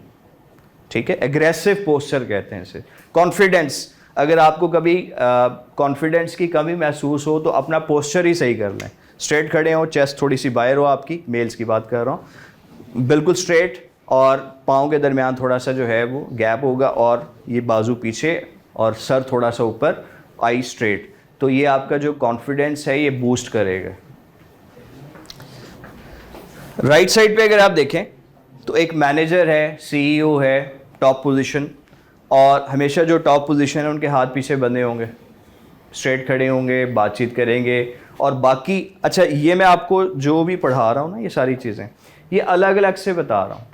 ठीक है, एग्रेसिव पोस्चर कहते हैं इसे। कॉन्फिडेंस, अगर आपको कभी कॉन्फिडेंस की कमी महसूस हो तो अपना पोस्चर ही सही कर लें, स्ट्रेट खड़े हो, चेस्ट थोड़ी सी बाहर हो, आपकी मेल्स की बात कर रहा हूँ, बिल्कुल स्ट्रेट, और पाँव के दरमियान थोड़ा सा जो है वो गैप होगा, और ये बाजू पीछे और सर थोड़ा सा ऊपर, आई स्ट्रेट, तो ये आपका जो कॉन्फिडेंस है ये बूस्ट करेगा। राइट साइड पे अगर आप देखें तो एक मैनेजर है, सीईओ है, टॉप पोजीशन, और हमेशा जो टॉप पोजीशन है उनके हाथ पीछे बंधे होंगे, स्ट्रेट खड़े होंगे, बातचीत करेंगे, और बाकी, अच्छा ये मैं आपको जो भी पढ़ा रहा हूँ ना, ये सारी चीज़ें ये अलग अलग से बता रहा हूँ,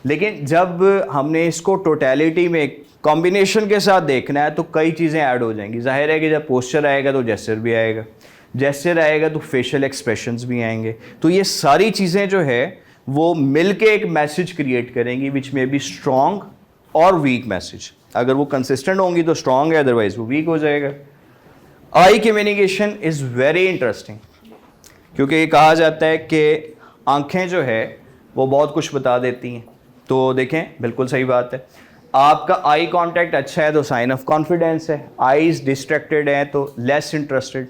लेकिन जब हमने इसको टोटलिटी में कॉम्बिनेशन के साथ देखना है तो कई चीज़ें ऐड हो जाएंगी। जाहिर है कि जब पोस्चर आएगा तो जेस्चर भी आएगा, जेस्चर आएगा तो फेशियल एक्सप्रेशंस भी आएंगे, तो ये सारी चीज़ें जो है वो मिल के एक मैसेज क्रिएट करेंगी विच में बी स्ट्रॉन्ग और वीक मैसेज। अगर वो कंसिस्टेंट होंगी तो स्ट्रॉन्ग है, अदरवाइज वो वीक हो जाएगा। आई कम्युनिकेशन इज़ वेरी इंटरेस्टिंग, क्योंकि ये कहा जाता है कि आँखें जो है वो बहुत कुछ बता देती हैं। तो देखें, बिल्कुल सही बात है, आपका आई कांटेक्ट अच्छा है तो साइन ऑफ कॉन्फिडेंस है, आईज डिस्ट्रैक्टेड हैं तो लेस इंटरेस्टेड,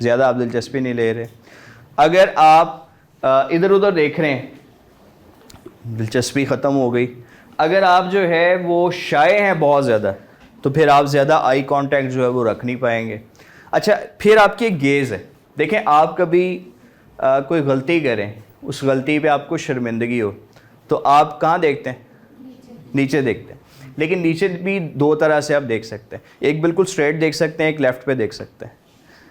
ज़्यादा आप दिलचस्पी नहीं ले रहे। अगर आप इधर उधर देख रहे हैं, दिलचस्पी ख़त्म हो गई। अगर आप जो है वो शाय हैं बहुत ज़्यादा, तो फिर आप ज़्यादा आई कांटेक्ट जो है वो रख नहीं पाएंगे। अच्छा, फिर आपकी गेज़ है, देखें आप कभी कोई गलती करें, उस गलती पे आपको शर्मिंदगी हो, तो आप कहाँ देखते हैं, नीचे देखते हैं। लेकिन नीचे भी दो तरह से आप देख सकते हैं, एक बिल्कुल स्ट्रेट देख सकते हैं, एक लेफ़्ट पे देख सकते हैं।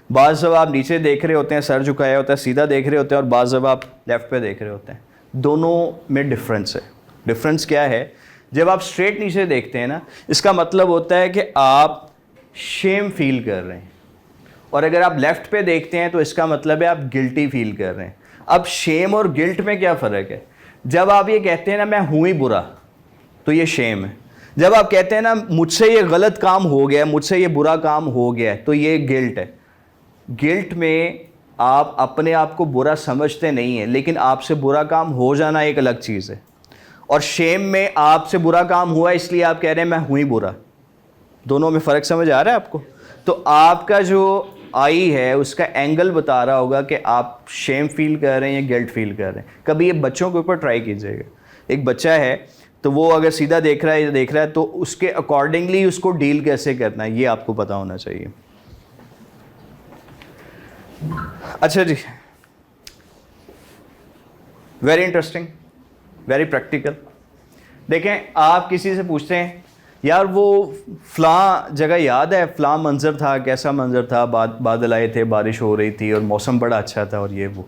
बाज़ जब आप नीचे देख रहे होते हैं, सर झुकाया होता है, सीधा देख रहे होते हैं, और बाज़ जब आप लेफ़्ट पे देख रहे होते हैं। दोनों में डिफरेंस है। डिफरेंस क्या है? जब आप स्ट्रेट नीचे देखते हैं ना, इसका मतलब होता है कि आप शेम फील कर रहे हैं, और अगर आप लेफ़्ट पे देखते हैं तो इसका मतलब है आप गिल्टी फील कर रहे हैं। अब शेम और गिल्ट में क्या फ़र्क है? जब आप ये कहते हैं ना मैं हूँ ही बुरा, तो ये शेम है। जब आप कहते हैं ना मुझसे ये गलत काम हो गया, मुझसे ये बुरा काम हो गया, तो ये गिल्ट है। गिल्ट में आप अपने आप को बुरा समझते नहीं हैं, लेकिन आपसे बुरा काम हो जाना एक अलग चीज़ है। और शेम में आपसे बुरा काम हुआ इसलिए आप कह रहे हैं मैं हूँ ही बुरा। दोनों में फ़र्क समझ आ रहा है आपको? तो आपका जो आई है उसका एंगल बता रहा होगा कि आप शेम फील कर रहे हैं या गिल्ट फील कर रहे हैं। कभी ये बच्चों के ऊपर ट्राई कीजिएगा। एक बच्चा है तो वो अगर सीधा देख रहा है तो उसके अकॉर्डिंगली उसको डील कैसे करना है ये आपको पता होना चाहिए। अच्छा जी, वेरी इंटरेस्टिंग, वेरी प्रैक्टिकल। देखें, आप किसी से पूछते हैं यार वो फ़लाँ जगह याद है, फ़लाँ मंज़र था, कैसा मंज़र था, बादल आए थे, बारिश हो रही थी और मौसम बड़ा अच्छा था और ये वो।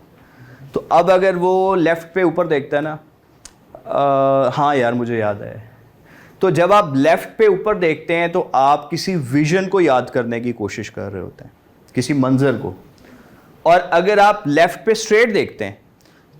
तो अब अगर वो लेफ़्ट पे ऊपर देखता है ना, हाँ यार मुझे याद है। तो जब आप लेफ़्ट पे ऊपर देखते हैं तो आप किसी विज़न को याद करने की कोशिश कर रहे होते हैं, किसी मंज़र को। और अगर आप लेफ़्ट पे स्ट्रेट देखते हैं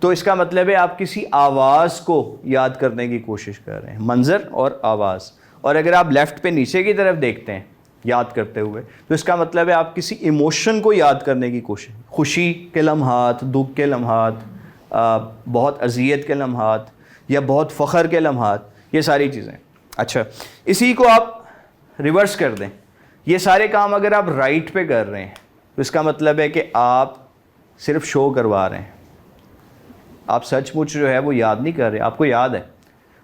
तो इसका मतलब है आप किसी आवाज़ को याद करने की कोशिश कर रहे हैं, मंज़र और आवाज़। और अगर आप लेफ़्ट पे नीचे की तरफ देखते हैं याद करते हुए, तो इसका मतलब है आप किसी इमोशन को याद करने की कोशिश, खुशी के लम्हात, दुख के लम्हात, बहुत अज़ियत के लम्हात या बहुत फ़ख्र के लम्हात, ये सारी चीज़ें। अच्छा, इसी को आप रिवर्स कर दें, ये सारे काम अगर आप राइट पे कर रहे हैं तो इसका मतलब है कि आप सिर्फ शो करवा रहे हैं, आप सचमुच जो है वो याद नहीं कर रहे। आपको याद है,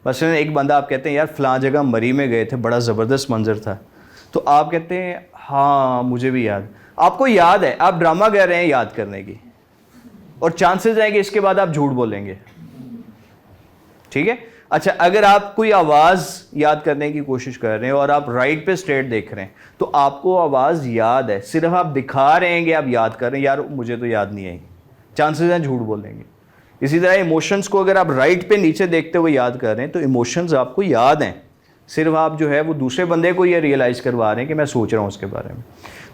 मसलन एक बंदा आप कहते हैं यार फ़लाँ जगह मरी में गए थे, बड़ा ज़बरदस्त मंज़र था, तो आप कहते हैं हाँ मुझे भी याद। आपको याद है, आप ड्रामा कर रहे हैं याद करने की, और चांसेस हैं कि इसके बाद आप झूठ बोलेंगे। ठीक है? अच्छा, अगर आप कोई आवाज़ याद करने की कोशिश कर रहे हैं और आप राइट पे स्ट्रेट देख रहे हैं तो आपको आवाज़ याद है, सिर्फ आप दिखा रहे हैं कि आप याद कर रहे हैं, यार मुझे तो याद नहीं आई, चांसेस हैं झूठ बोलेंगे। इसी तरह इमोशंस को अगर आप राइट पे नीचे देखते हुए याद कर रहे हैं तो इमोशंस आपको याद हैं, सिर्फ आप जो है वो दूसरे बंदे को ये रियलाइज़ करवा रहे हैं कि मैं सोच रहा हूँ उसके बारे में।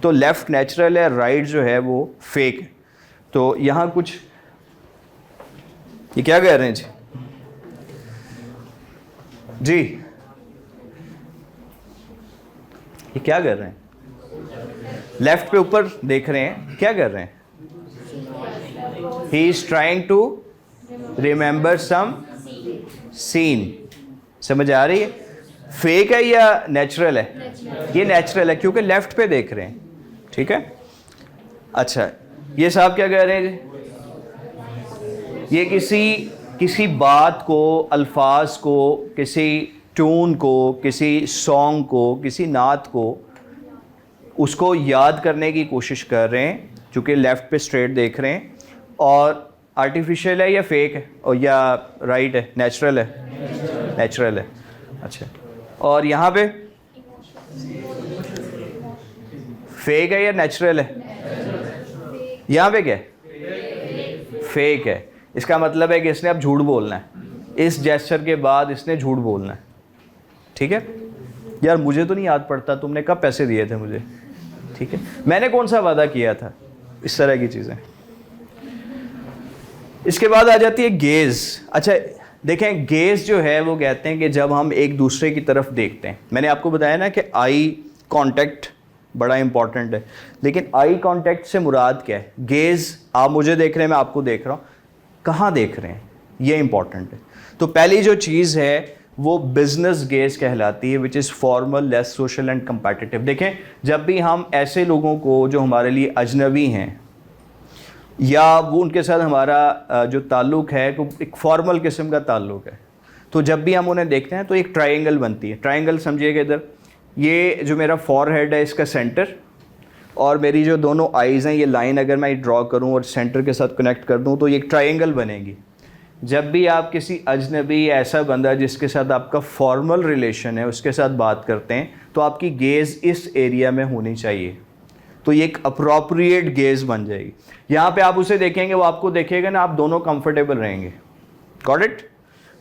तो लेफ़्ट नेचुरल है, राइट जो है वो फेक है। तो यहाँ कुछ ये क्या कह रहे हैं जी? जी ये क्या कर रहे हैं? लेफ़्ट पे ऊपर देख रहे हैं, क्या कर रहे हैं? He is trying to remember some scene. समझ आ रही है? फेक है या नेचुरल है? ये नेचुरल है क्योंकि लेफ़्ट पे देख रहे हैं। ठीक है? अच्छा, ये साहब क्या कह रहे हैं जी? ये किसी बात को, अल्फाज को, किसी ट्यून को, किसी सॉन्ग को, किसी नात को, उसको याद करने की कोशिश कर रहे हैं चूँकि लेफ़्ट पे स्ट्रेट देख रहे हैं। और आर्टिफिशियल है या फेक है, और या राइट है, नेचुरल है? नेचुरल है। अच्छा, और यहाँ पे फेक है या नेचुरल है? यहाँ पे क्या है? फेक है। इसका मतलब है कि इसने अब झूठ बोलना है, इस जेस्चर के बाद इसने झूठ बोलना है। ठीक है? यार मुझे तो नहीं याद पड़ता, तुमने कब पैसे दिए थे मुझे? ठीक है, मैंने कौन सा वादा किया था? इस तरह की चीज़ें। इसके बाद आ जाती है गेज़। अच्छा देखें, गेज़ जो है वो कहते हैं कि जब हम एक दूसरे की तरफ देखते हैं, मैंने आपको बताया ना कि आई कांटेक्ट बड़ा इंपॉर्टेंट है, लेकिन आई कांटेक्ट से मुराद क्या है? गेज़, आप मुझे देख रहे हैं, मैं आपको देख रहा हूँ, कहाँ देख रहे हैं, ये इंपॉर्टेंट है। तो पहली जो चीज़ है वो बिजनेस गेज कहलाती है, which is formal, less social and competitive. देखें, जब भी हम ऐसे लोगों को जो हमारे लिए अजनबी हैं या वो उनके साथ हमारा जो ताल्लुक़ है वो एक फॉर्मल किस्म का ताल्लुक़ है, तो जब भी हम उन्हें देखते हैं तो एक ट्रायंगल बनती है। ट्रायंगल समझिएगा, इधर ये जो मेरा फॉरहेड है इसका सेंटर, और मेरी जो दोनों आइज़ हैं, ये लाइन अगर मैं ड्रॉ करूं और सेंटर के साथ कनेक्ट कर दूं तो ये एक ट्रायंगल बनेगी। जब भी आप किसी अजनबी ऐसा बंदा जिसके साथ आपका फॉर्मल रिलेशन है उसके साथ बात करते हैं तो आपकी गेज़ इस एरिया में होनी चाहिए, तो ये एक अप्रोप्रिएट गेज़ बन जाएगी। यहाँ पे आप उसे देखेंगे, वो आपको देखेगा ना, आप दोनों कंफर्टेबल रहेंगे। Got it?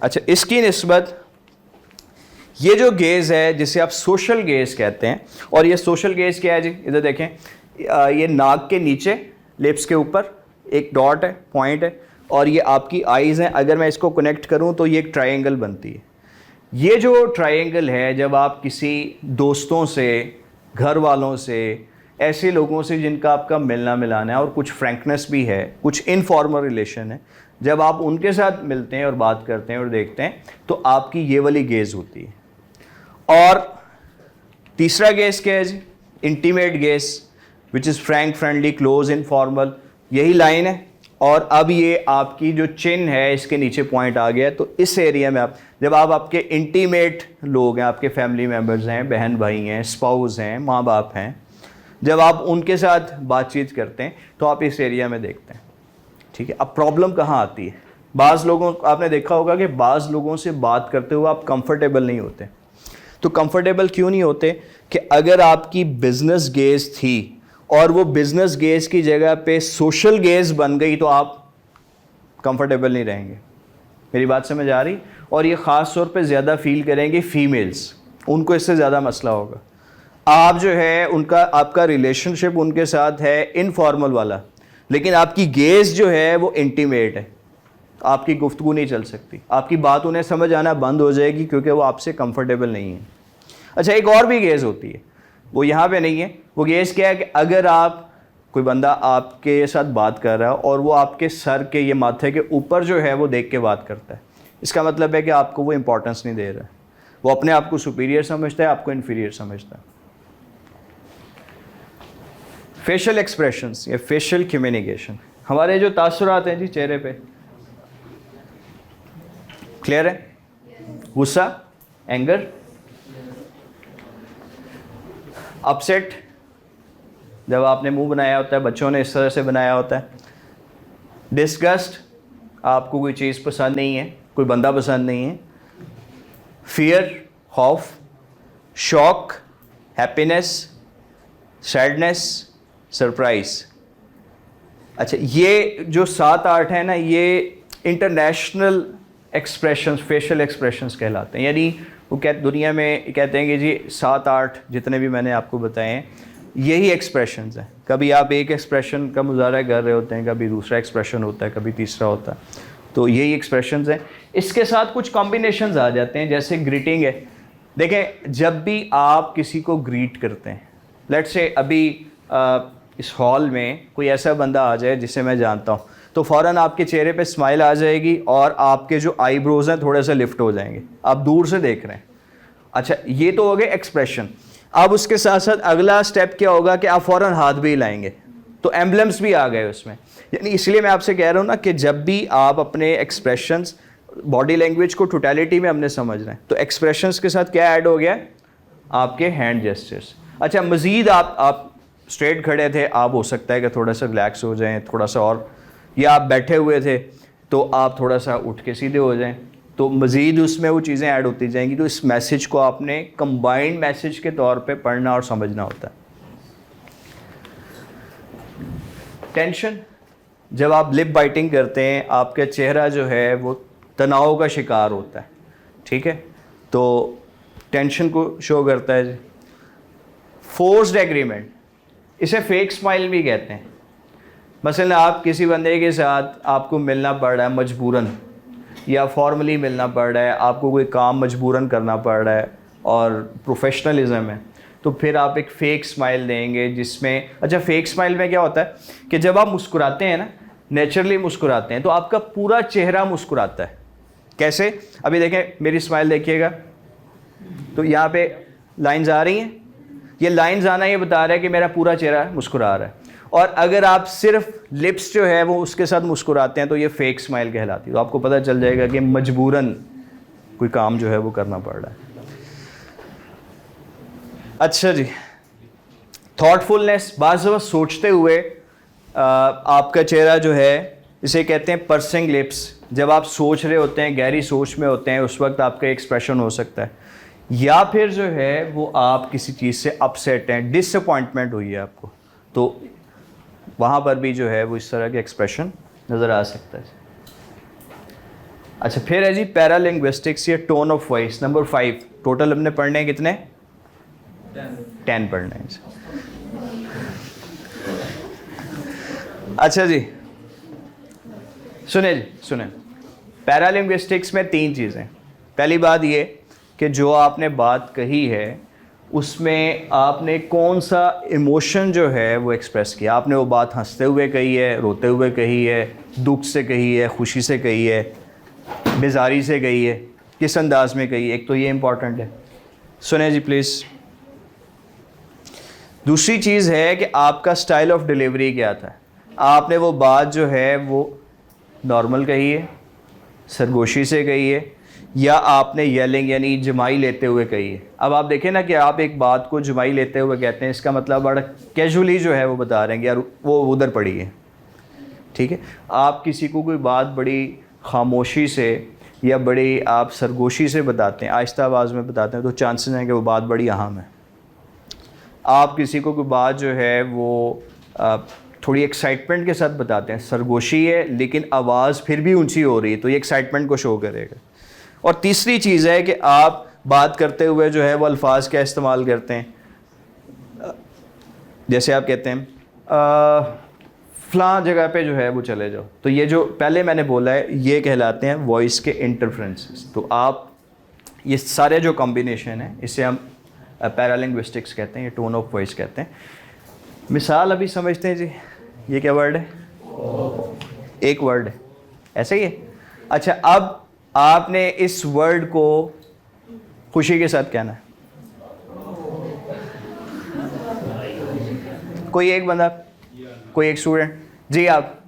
अच्छा, इसकी निस्बत ये जो गेज़ है जिसे आप सोशल गेज़ कहते हैं, और ये सोशल गेज़ क्या है जी, इधर देखें, ये नाक के नीचे लिप्स के ऊपर एक डॉट है, पॉइंट है, और ये आपकी आईज़ हैं। अगर मैं इसको कनेक्ट करूं तो ये एक ट्रायंगल बनती है। ये जो ट्रायंगल है, जब आप किसी दोस्तों से, घर वालों से, ऐसे लोगों से जिनका आपका मिलना मिलाना है और कुछ फ्रैंकनेस भी है, कुछ इनफॉर्मल रिलेशन है, जब आप उनके साथ मिलते हैं और बात करते हैं और देखते हैं तो आपकी ये वाली गेज़ होती है। और तीसरा गेज़ क्या है जी? Intimate gaze, which is frank, friendly, close, informal, यही लाइन है। और अब ये आपकी जो चिन है इसके नीचे पॉइंट आ गया, तो इस एरिया में आप, जब आप आपके इंटीमेट लोग हैं, आपके फैमिली मेम्बर्स हैं, बहन भाई हैं, स्पाउस हैं, माँ बाप हैं, जब आप उनके साथ बातचीत करते हैं तो आप इस एरिया में देखते हैं। ठीक है, अब प्रॉब्लम कहाँ आती है? बाज़ लोगों, आपने देखा होगा कि बाज़ लोगों से बात करते हुए आप कंफर्टेबल नहीं होते। तो कंफर्टेबल क्यों नहीं होते? कि अगर आपकी बिजनेस गेज थी और वो बिजनेस गेज की जगह पे सोशल गेज बन गई तो आप कंफर्टेबल नहीं रहेंगे। मेरी बात समझ आ रही? और ये ख़ास तौर पे ज़्यादा फील करेंगे फीमेल्स, उनको इससे ज़्यादा मसला होगा। आप जो है उनका, आपका रिलेशनशिप उनके साथ है इनफॉर्मल वाला, लेकिन आपकी गेज जो है वो इंटीमेट है, आपकी गुफ्तगू नहीं चल सकती, आपकी बात उन्हें समझ आना बंद हो जाएगी क्योंकि वो आपसे कंफर्टेबल नहीं है। अच्छा, एक और भी गेज़ होती है, वो यहाँ पे नहीं है। वो गेज़ क्या है कि अगर आप, कोई बंदा आपके साथ बात कर रहा है और वो आपके सर के, ये माथे के ऊपर जो है वो देख के बात करता है, इसका मतलब है कि आपको वो इंपॉर्टेंस नहीं दे रहा है, वो अपने आप को सुपीरियर समझता है, आपको इन्फीरियर समझता है। फेशियल एक्सप्रेशंस या फेशियल कम्युनिकेशन, हमारे जो तासुरात हैं जी चेहरे पे, क्लियर है? गुस्सा, एंगर, अपसेट, जब आपने मुंह बनाया होता है, बच्चों ने इस तरह से बनाया होता है। डिस्गस्ट, आपको कोई चीज़ पसंद नहीं है, कोई बंदा पसंद नहीं है। फियर, खौफ। Shock, happiness, sadness, surprise. अच्छा, ये जो 7-8 है ना, ये इंटरनेशनल एक्सप्रेशंस, फेशियल एक्सप्रेशंस कहलाते हैं। यानी वो दुनिया में कहते हैं कि जी 7-8 जितने भी मैंने आपको बताए हैं, यही एक्सप्रेशंस हैं। कभी आप एक एक्सप्रेशन का मुजाहरा कर रहे होते हैं, कभी दूसरा एक्सप्रेशन होता है, कभी तीसरा होता है, तो यही एक्सप्रेशंस हैं। इसके साथ कुछ कॉम्बिनेशंस आ जाते हैं, जैसे ग्रीटिंग है। देखें, जब भी आप किसी को ग्रीट करते हैं, लेट्स से अभी इस हॉल में कोई ऐसा बंदा आ जाए जिसे मैं जानता हूँ, तो फ़ौरन आपके चेहरे पे स्माइल आ जाएगी और आपके जो आईब्रोज़ हैं थोड़े से लिफ्ट हो जाएंगे, आप दूर से देख रहे हैं। अच्छा, ये तो हो गए एक्सप्रेशन। अब उसके साथ साथ अगला स्टेप क्या होगा कि आप फ़ौरन हाथ भी हिलाएंगे, तो एम्बलम्स भी आ गए उसमें। यानी इसलिए मैं आपसे कह रहा हूँ ना कि जब भी आप अपने एक्सप्रेशंस, बॉडी लैंग्वेज को टोटलिटी में हमने समझ रहे हैं, तो एक्सप्रेशंस के साथ क्या ऐड हो गया? आपके हैंड जेस्चर्स। अच्छा, मज़ीद आप स्ट्रेट खड़े थे, आप हो सकता है कि थोड़ा सा रिलैक्स हो जाएं, थोड़ा सा और, या आप बैठे हुए थे तो आप थोड़ा सा उठ के सीधे हो जाएं, तो मज़ीद उसमें वो चीज़ें ऐड होती जाएंगी। तो इस मैसेज को आपने कंबाइंड मैसेज के तौर पे पढ़ना और समझना होता है। टेंशन, जब आप लिप बाइटिंग करते हैं, आपका चेहरा जो है वो तनाव का शिकार होता है, ठीक है, तो टेंशन को शो करता है। फोर्स्ड एग्रीमेंट, इसे फेक स्माइल भी कहते हैं। मसलन आप किसी बंदे के साथ, आपको मिलना पड़ रहा है मजबूरन, या फॉर्मली मिलना पड़ रहा है, आपको कोई काम मजबूरन करना पड़ रहा है और प्रोफेशनलिज्म है, तो फिर आप एक फ़ेक स्माइल देंगे जिसमें, अच्छा, फेक स्माइल में क्या होता है कि जब आप मुस्कुराते हैं ना, नेचुरली मुस्कुराते हैं, तो आपका पूरा चेहरा मुस्कुराता है। कैसे? अभी देखें, मेरी स्माइल देखिएगा, तो यहाँ पे लाइंस आ रही हैं, ये लाइंस आना ये बता रहा है कि मेरा पूरा चेहरा मुस्कुरा रहा है। और अगर आप सिर्फ लिप्स जो है वो उसके साथ मुस्कुराते हैं तो ये फेक स्माइल कहलाती है। तो आपको पता चल जाएगा कि मजबूरन कोई काम जो है वो करना पड़ रहा है। अच्छा जी, थॉटफुलनेस, बाज़ दफ़ा सोचते हुए आपका चेहरा जो है इसे कहते हैं पर्सिंग लिप्स। जब आप सोच रहे होते हैं, गहरी सोच में होते हैं, उस वक्त आपका एक्सप्रेशन हो सकता है। या फिर जो है वो आप किसी चीज़ से अपसेट हैं, डिसअपॉइंटमेंट हुई है आपको, तो वहाँ पर भी जो है वो इस तरह के एक्सप्रेशन नज़र आ सकता है। अच्छा, फिर है जी पैरालिंग्विस्टिक्स या tone of voice, number 5। Total हमने पढ़ने हैं कितने? 10 पढ़ने हैं। अच्छा जी, सुने। पैरालिंग्विस्टिक्स में 3 चीज़ें। पहली बात ये कि जो आपने बात कही है उसमें आपने कौन सा इमोशन जो है वो एक्सप्रेस किया। आपने वो बात हंसते हुए कही है, रोते हुए कही है, दुख से कही है, खुशी से कही है, बेजारी से कही है, किस अंदाज में कही है। एक तो ये इम्पॉर्टेंट है। सुने जी प्लीज़। दूसरी चीज़ है कि आपका स्टाइल ऑफ डिलीवरी क्या था। आपने वो बात जो है वो नॉर्मल कही है, सरगोशी से कही है, या आपने येलिंग यानी जमाई लेते हुए कही है। अब आप देखें ना कि आप एक बात को जमाई लेते हुए कहते हैं, इसका मतलब बड़ा कैजुअली जो है वो बता रहे हैं कि यार वो उधर पड़ी है, ठीक है। आप किसी को कोई बात बड़ी खामोशी से या बड़ी आप सरगोशी से बताते हैं, आहिस्ता आवाज़ में बताते हैं, तो चांसेस हैं कि वो बात बड़ी अहम है। आप किसी को कोई बात जो है वो थोड़ी एक्साइटमेंट के साथ बताते हैं, सरगोशी है लेकिन आवाज़ फिर भी ऊंची हो रही है, तो ये एक्साइटमेंट को शो करेगा। और तीसरी चीज़ है कि आप बात करते हुए जो है वो अल्फाज क्या इस्तेमाल करते हैं। जैसे आप कहते हैं फ़लाँ जगह पे जो है वो चले जाओ, तो ये जो पहले मैंने बोला है ये कहलाते हैं वॉइस के इंटरफ्रेंसेस। तो आप ये सारे जो कॉम्बिनेशन है इसे हम पैरालिंग्विस्टिक्स कहते हैं, ये टोन ऑफ वॉइस कहते हैं। मिसाल अभी समझते हैं जी, ये क्या वर्ड है? एक वर्ड है, ऐसे ही है। अच्छा, अब आपने इस वर्ड को खुशी के साथ कहना है। कोई एक बंदा, कोई एक स्टूडेंट जी, आप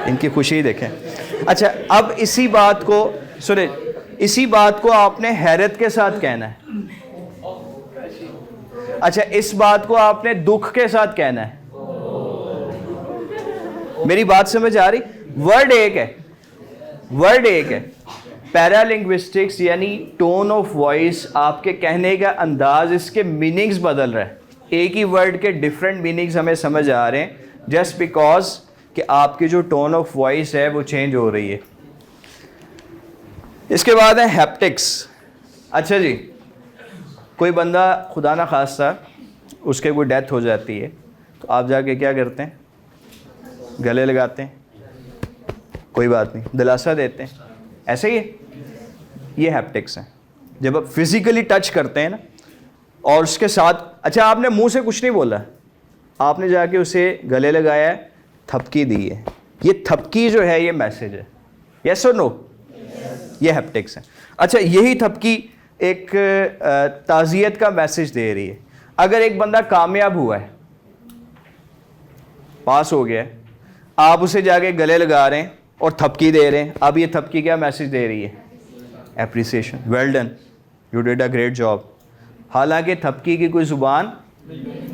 इनकी खुशी देखें। अच्छा, अब इसी बात को सुने, इसी बात को आपने हैरत के साथ कहना है। अच्छा, इस बात को आपने दुख के साथ कहना है। मेरी बात समझ आ रही? वर्ड एक है, वर्ड एक है। पैरालिंग्विस्टिक्स यानी टोन ऑफ वॉइस, आपके कहने का अंदाज, इसके मीनिंग्स बदल रहा है। एक ही वर्ड के डिफरेंट मीनिंग्स हमें समझ आ रहे हैं जस्ट बिकॉज कि आपकी जो टोन ऑफ वॉइस है वो चेंज हो रही है। इसके बाद है हैप्टिक्स। अच्छा जी, कोई बंदा खुदा ना खास्ता उसके कोई डेथ हो जाती है, तो आप जाके क्या करते हैं? गले लगाते हैं, कोई बात नहीं, दिलासा देते हैं, ऐसे ही है। ये हैप्टिक्स हैं। जब आप फिजिकली टच करते हैं ना, और उसके साथ, अच्छा आपने मुंह से कुछ नहीं बोला, आपने जाके उसे गले लगाया है, थपकी दी है, ये थपकी जो है ये मैसेज है। यस और नो? ये हैप्टिक्स है। अच्छा, यही थपकी एक ताज़ियत का मैसेज दे रही है। अगर एक बंदा कामयाब हुआ है, पास हो गया है, आप उसे जाके गले लगा रहे हैं और थपकी दे रहे हैं, अब ये थपकी क्या मैसेज दे रही है? Appreciation, well done, you did a great job. हालांकि थपकी की कोई ज़ुबान,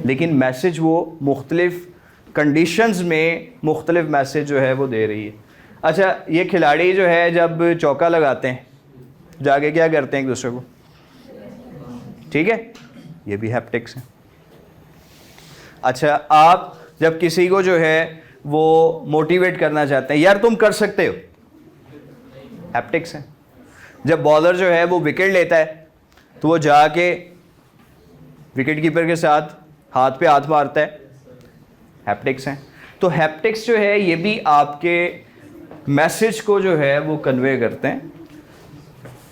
लेकिन मैसेज वो मुख्तलिफ कंडीशंस में मुख्तलिफ मैसेज जो है वो दे रही है। अच्छा, ये खिलाड़ी जो है जब चौका लगाते हैं जाके क्या करते हैं एक दूसरे को, ठीक है, ये भी हैप्टिक्स है। अच्छा, आप जब किसी को जो है वो मोटिवेट करना चाहते हैं, यार तुम कर सकते हो, हैप्टिक्स है। जब बॉलर जो है वो विकेट लेता है तो वो जाके विकेट कीपर के साथ हाथ पे हाथ मारता है, हैप्टिक्स हैं। तो हैप्टिक्स जो है ये भी आपके मैसेज को जो है वो कन्वे करते हैं।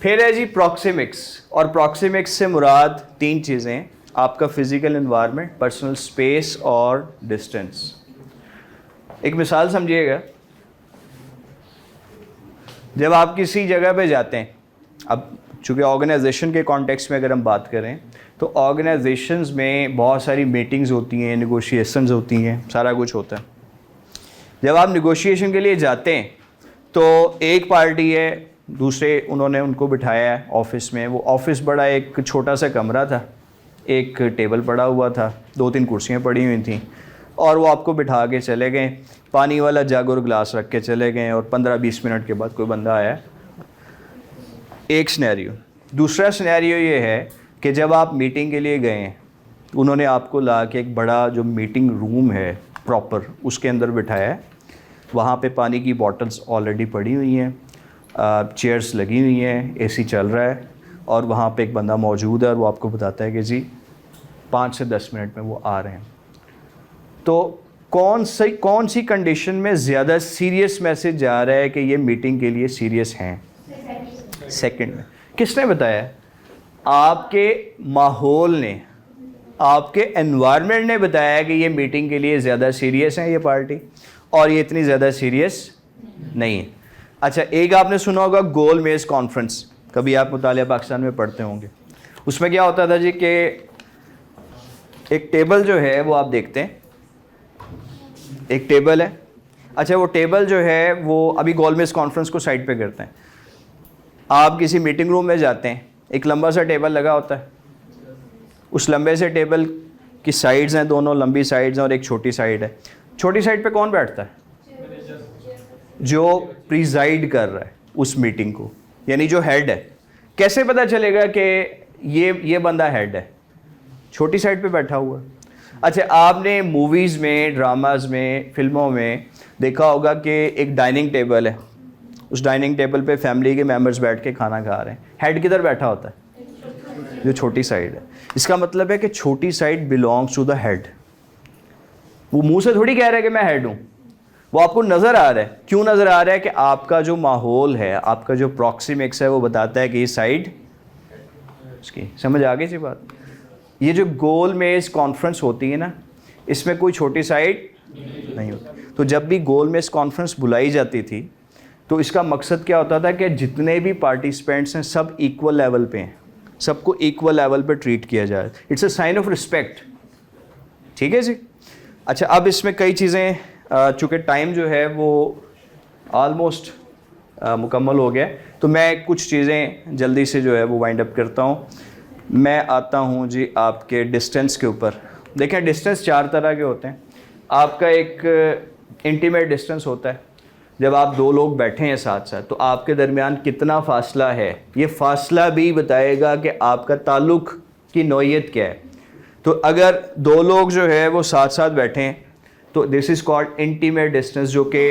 फिर है जी प्रॉक्सिमिक्स, और प्रॉक्सिमिक्स से मुराद 3 चीज़ें, आपका फिज़िकल एनवायरनमेंट, पर्सनल स्पेस और डिस्टेंस। एक मिसाल समझिएगा, जब आप किसी जगह पे जाते हैं, अब चूँकि ऑर्गेनाइजेशन के कॉन्टेक्स्ट में अगर हम बात करें तो ऑर्गेनाइजेशंस में बहुत सारी मीटिंग्स होती हैं, नेगोशिएशंस होती हैं, सारा कुछ होता है। जब आप नेगोशिएशन के लिए जाते हैं तो एक पार्टी है, दूसरे उन्होंने उनको बिठाया है ऑफिस में। वो ऑफिस बड़ा एक छोटा सा कमरा था, एक टेबल पड़ा हुआ था, 2-3 कुर्सियाँ पड़ी हुई थी। और वो आपको बिठा के चले गए, पानी वाला जग और गिलास रख के चले गए और 15-20 मिनट के बाद कोई बंदा आया। एक सिनेरियो। दूसरा सिनेरियो ये है कि जब आप मीटिंग के लिए गए, उन्होंने आपको ला के एक बड़ा जो मीटिंग रूम है प्रॉपर, उसके अंदर बिठाया है। वहाँ पे पानी की बॉटल्स ऑलरेडी पड़ी हुई हैं, चेयर्स लगी हुई हैं, एसी चल रहा है और वहाँ पे एक बंदा मौजूद है और वो आपको बताता है कि जी 5 से 10 मिनट में वो आ रहे हैं। तो कौन सी कंडीशन में ज़्यादा सीरियस मैसेज जा रहा है कि ये मीटिंग के लिए सीरियस हैं? सेकंड में। किसने बताया? आपके माहौल ने, आपके एनवायरनमेंट ने बताया कि ये मीटिंग के लिए ज़्यादा सीरियस है ये पार्टी, और ये इतनी ज़्यादा सीरियस नहीं है। अच्छा, एक आपने सुना होगा गोल मेज़ कॉन्फ्रेंस, कभी आप मुतालिया पाकिस्तान में पढ़ते होंगे। उसमें क्या होता था जी कि एक टेबल जो है वो आप देखते हैं, एक टेबल है। अच्छा, वो टेबल जो है वो अभी गोल मेज़ कॉन्फ्रेंस को साइड पे करते हैं। आप किसी मीटिंग रूम में जाते हैं, एक लंबा सा टेबल लगा होता है, उस लंबे से टेबल की साइड्स हैं, दोनों लंबी साइड्स हैं और एक छोटी साइड है। छोटी साइड पे कौन बैठता है? जो प्रिजाइड कर रहा है उस मीटिंग को, यानी जो हेड है। कैसे पता चलेगा कि ये बंदा हेड है? छोटी साइड पे बैठा हुआ। अच्छा, आपने मूवीज़ में, ड्रामाज में, फिल्मों में देखा होगा कि एक डाइनिंग टेबल है, उस डाइनिंग टेबल पे फैमिली के मेंबर्स बैठ के खाना खा रहे हैं। हेड किधर बैठा होता है? जो छोटी साइड है। इसका मतलब है कि छोटी side belongs to the head. वो मुंह से थोड़ी कह रहा है कि मैं हेड हूँ, वो आपको नज़र आ रहा है। क्यों नज़र आ रहा है? कि आपका जो माहौल है, आपका जो प्रॉक्सिमिक्स है, वो बताता है कि ये साइड उसकी। समझ आ गई जी बात? ये जो गोल मेज़ कॉन्फ्रेंस होती है ना, इसमें कोई छोटी साइड नहीं होती। तो जब भी गोल मेज़ कॉन्फ्रेंस बुलाई जाती थी तो इसका मकसद क्या होता था कि जितने भी पार्टिसिपेंट्स हैं सब इक्वल लेवल पे हैं, सबको इक्वल लेवल पे ट्रीट किया जाए। It's a sign of respect. ठीक है जी। अच्छा, अब इसमें कई चीज़ें, चूँकि टाइम जो है वो ऑलमोस्ट मुकम्मल हो गया, तो मैं कुछ चीज़ें जल्दी से जो है वो वाइंड अप करता हूँ। मैं आता हूँ जी आपके डिस्टेंस के ऊपर। देखें, डिस्टेंस 4 तरह के होते हैं। आपका एक इंटीमेट डिस्टेंस होता है, जब आप 2 लोग बैठे हैं साथ साथ, तो आपके दरमियान कितना फ़ासला है, ये फ़ासला भी बताएगा कि आपका ताल्लुक़ की नौइयत क्या है। तो अगर 2 लोग जो है वो साथ साथ बैठे हैं तो this is called intimate distance, जो कि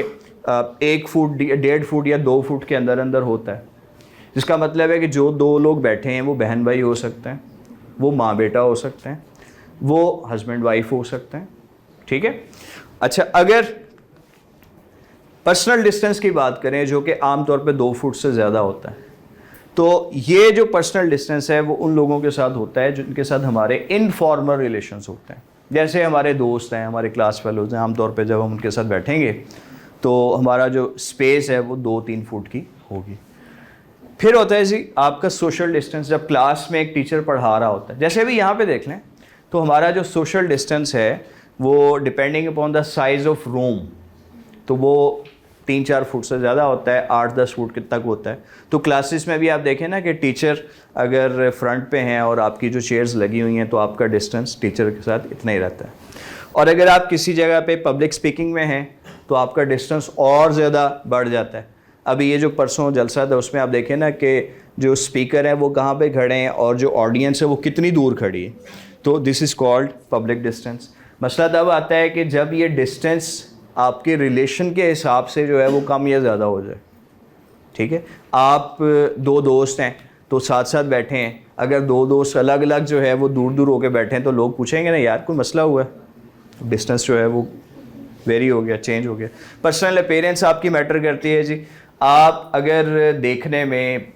1 फुट, 1.5 फुट या 2 फुट के अंदर अंदर होता है। जिसका मतलब है कि जो 2 लोग बैठे हैं वो बहन भाई हो सकते हैं, वो माँ बेटा हो सकते हैं, वो हस्बैंड वाइफ हो सकते हैं। ठीक है। अच्छा, अगर पर्सनल डिस्टेंस की बात करें, जो कि आमतौर पे 2 फुट से ज़्यादा होता है, तो ये जो पर्सनल डिस्टेंस है वो उन लोगों के साथ होता है जिनके साथ हमारे इनफॉर्मल रिलेशंस होते हैं। जैसे हमारे दोस्त हैं, हमारे क्लास फेलोज हैं, आमतौर पे जब हम उनके साथ बैठेंगे तो हमारा जो स्पेस है वो 2-3 फुट की होगी। फिर होता है जी आपका सोशल डिस्टेंस, जब क्लास में एक टीचर पढ़ा रहा होता है। जैसे अभी यहाँ पे देख लें तो हमारा जो सोशल डिस्टेंस है वो depending upon the size of room, तो वो 3-4 फुट से ज़्यादा होता है, 8-10 फुट तक होता है। तो क्लासेस में भी आप देखें ना कि टीचर अगर फ्रंट पे हैं और आपकी जो चेयर्स लगी हुई हैं तो आपका डिस्टेंस टीचर के साथ इतना ही रहता है। और अगर आप किसी जगह पे पब्लिक स्पीकिंग में हैं तो आपका डिस्टेंस और ज़्यादा बढ़ जाता है। अभी ये जो परसों जलसा था उसमें आप देखें ना कि जो स्पीकर हैं वो कहाँ पे खड़े हैं और जो ऑडियंस है वो कितनी दूर खड़ी है। तो this is called public distance. मसला तब आता है कि जब ये डिस्टेंस आपके रिलेशन के हिसाब से जो है वो कम या ज़्यादा हो जाए। ठीक है, आप 2 दोस्त हैं तो साथ साथ बैठे हैं, अगर 2 दोस्त अलग अलग जो है वो दूर दूर होकर बैठे हैं तो लोग पूछेंगे ना यार कोई मसला हुआ है। डिस्टेंस जो है वो वेरी हो गया, चेंज हो गया। पर्सनल अपीयरेंस आपकी मैटर करती है जी। आप अगर देखने में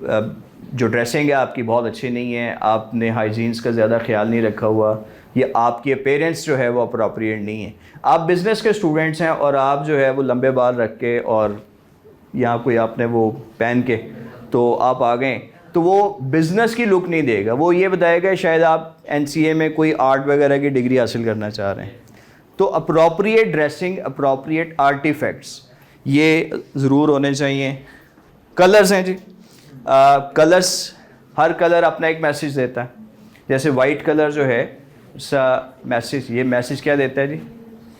जो ड्रेसिंग है आपकी बहुत अच्छी नहीं है, आपने हाइजीन्स का ज़्यादा ख्याल नहीं रखा हुआ, या आपकी अपीयरेंस जो है वो अप्रोप्रिएट नहीं है, आप बिज़नेस के स्टूडेंट्स हैं और आप जो है वो लंबे बाल रख के और यहाँ कोई आपने वो पहन के तो आप आ गए, तो वो बिज़नेस की लुक नहीं देगा। वो ये बताएगा शायद आप NCA में कोई आर्ट वगैरह की डिग्री हासिल करना चाह रहे हैं। तो अप्रोप्रिएट ड्रेसिंग, अप्रोप्रिएट आर्टिफैक्ट्स ये ज़रूर होने चाहिए। कलर्स हैं जी, कलर्स, हर कलर अपना एक मैसेज देता है। जैसे वाइट कलर जो है सा मैसेज, ये मैसेज क्या देता है जी?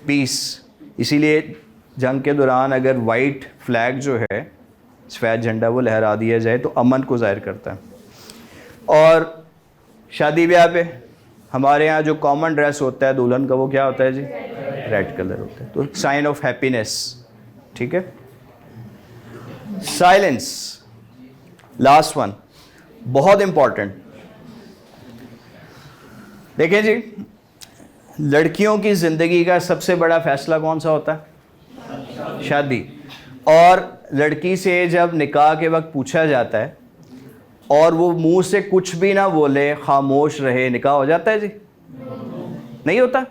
पीस। इसीलिए जंग के दौरान अगर वाइट फ्लैग जो है, सफ़ेद झंडा, वो लहरा दिया जाए तो अमन को ज़ाहिर करता है। और शादी ब्याह पे हमारे यहाँ जो कॉमन ड्रेस होता है दुल्हन का, वो क्या होता है जी? रेड कलर होता है, तो साइन ऑफ हैप्पीनेस। ठीक है। साइलेंस, लास्ट वन, बहुत इंपॉर्टेंट। देखिए जी, लड़कियों की ज़िंदगी का सबसे बड़ा फैसला कौन सा होता है? शादी। और लड़की से जब निकाह के वक्त पूछा जाता है और वो मुंह से कुछ भी ना बोले, खामोश रहे, निकाह हो जाता है जी? नहीं होता?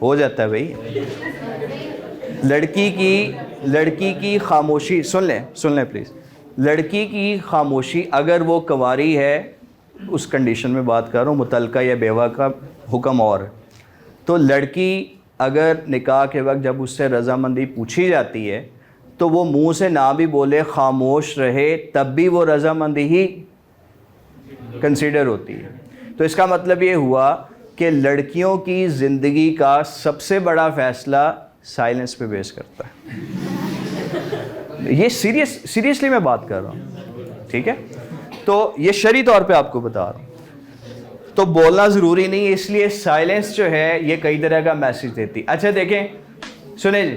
हो जाता है भाई। लड़की की खामोशी, सुन लें प्लीज़। लड़की की खामोशी, अगर वो कुंवारी है, उस कंडीशन में बात कर रहा हूँ, मुतल्लका या बेवा का हुक्म और, तो लड़की अगर निकाह के वक्त जब उससे रज़ामंदी पूछी जाती है तो वो मुंह से ना भी बोले, खामोश रहे, तब भी वो रज़ामंदी ही कंसीडर होती है। तो इसका मतलब ये हुआ कि लड़कियों की ज़िंदगी का सबसे बड़ा फ़ैसला साइलेंस पे बेस करता है। ये सीरियसली मैं बात कर रहा हूँ, ठीक है? तो ये शरई तौर पे आपको बता रहा हूँ। तो बोलना ज़रूरी नहीं है, इसलिए साइलेंस जो है ये कई तरह का मैसेज देती। अच्छा देखें, सुने जी,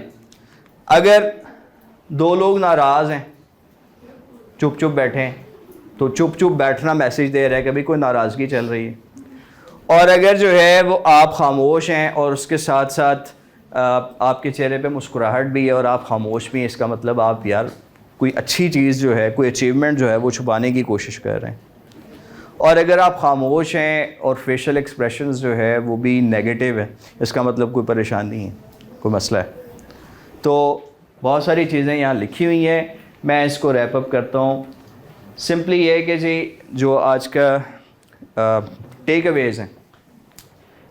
अगर दो लोग नाराज़ हैं, चुप चुप बैठे हैं, तो चुप चुप बैठना मैसेज दे रहा है कि भाई कोई नाराज़गी चल रही है। और अगर जो है वो आप खामोश हैं और उसके साथ साथ आपके चेहरे पे मुस्कुराहट भी है और आप खामोश भी हैं, इसका मतलब आप यार कोई अच्छी चीज़ जो है, कोई अचीवमेंट जो है वो छुपाने की कोशिश कर रहे हैं। और अगर आप खामोश हैं और फेशियल एक्सप्रेशंस जो है वो भी नेगेटिव है, इसका मतलब कोई परेशानी नहीं है, कोई मसला है। तो बहुत सारी चीज़ें यहाँ लिखी हुई हैं, मैं इसको रैप अप करता हूँ। सिंपली ये है कि जी जो आज का टेक अवेज हैं,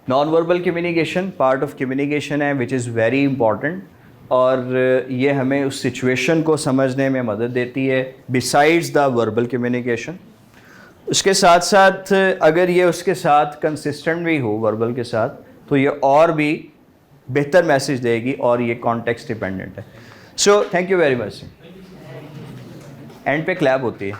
non verbal communication part of communication है विच इज़ वेरी इंपॉर्टेंट, और ये हमें उस सिचुएशन को समझने में मदद देती है बिसाइड्स द वर्बल कम्युनिकेशन। उसके साथ साथ अगर ये उसके साथ कंसिस्टेंट भी हो वर्बल के साथ, तो ये और भी बेहतर मैसेज देगी, और ये कॉन्टेक्स्ट डिपेंडेंट है। So thank you very much. And पे क्लैप होती है।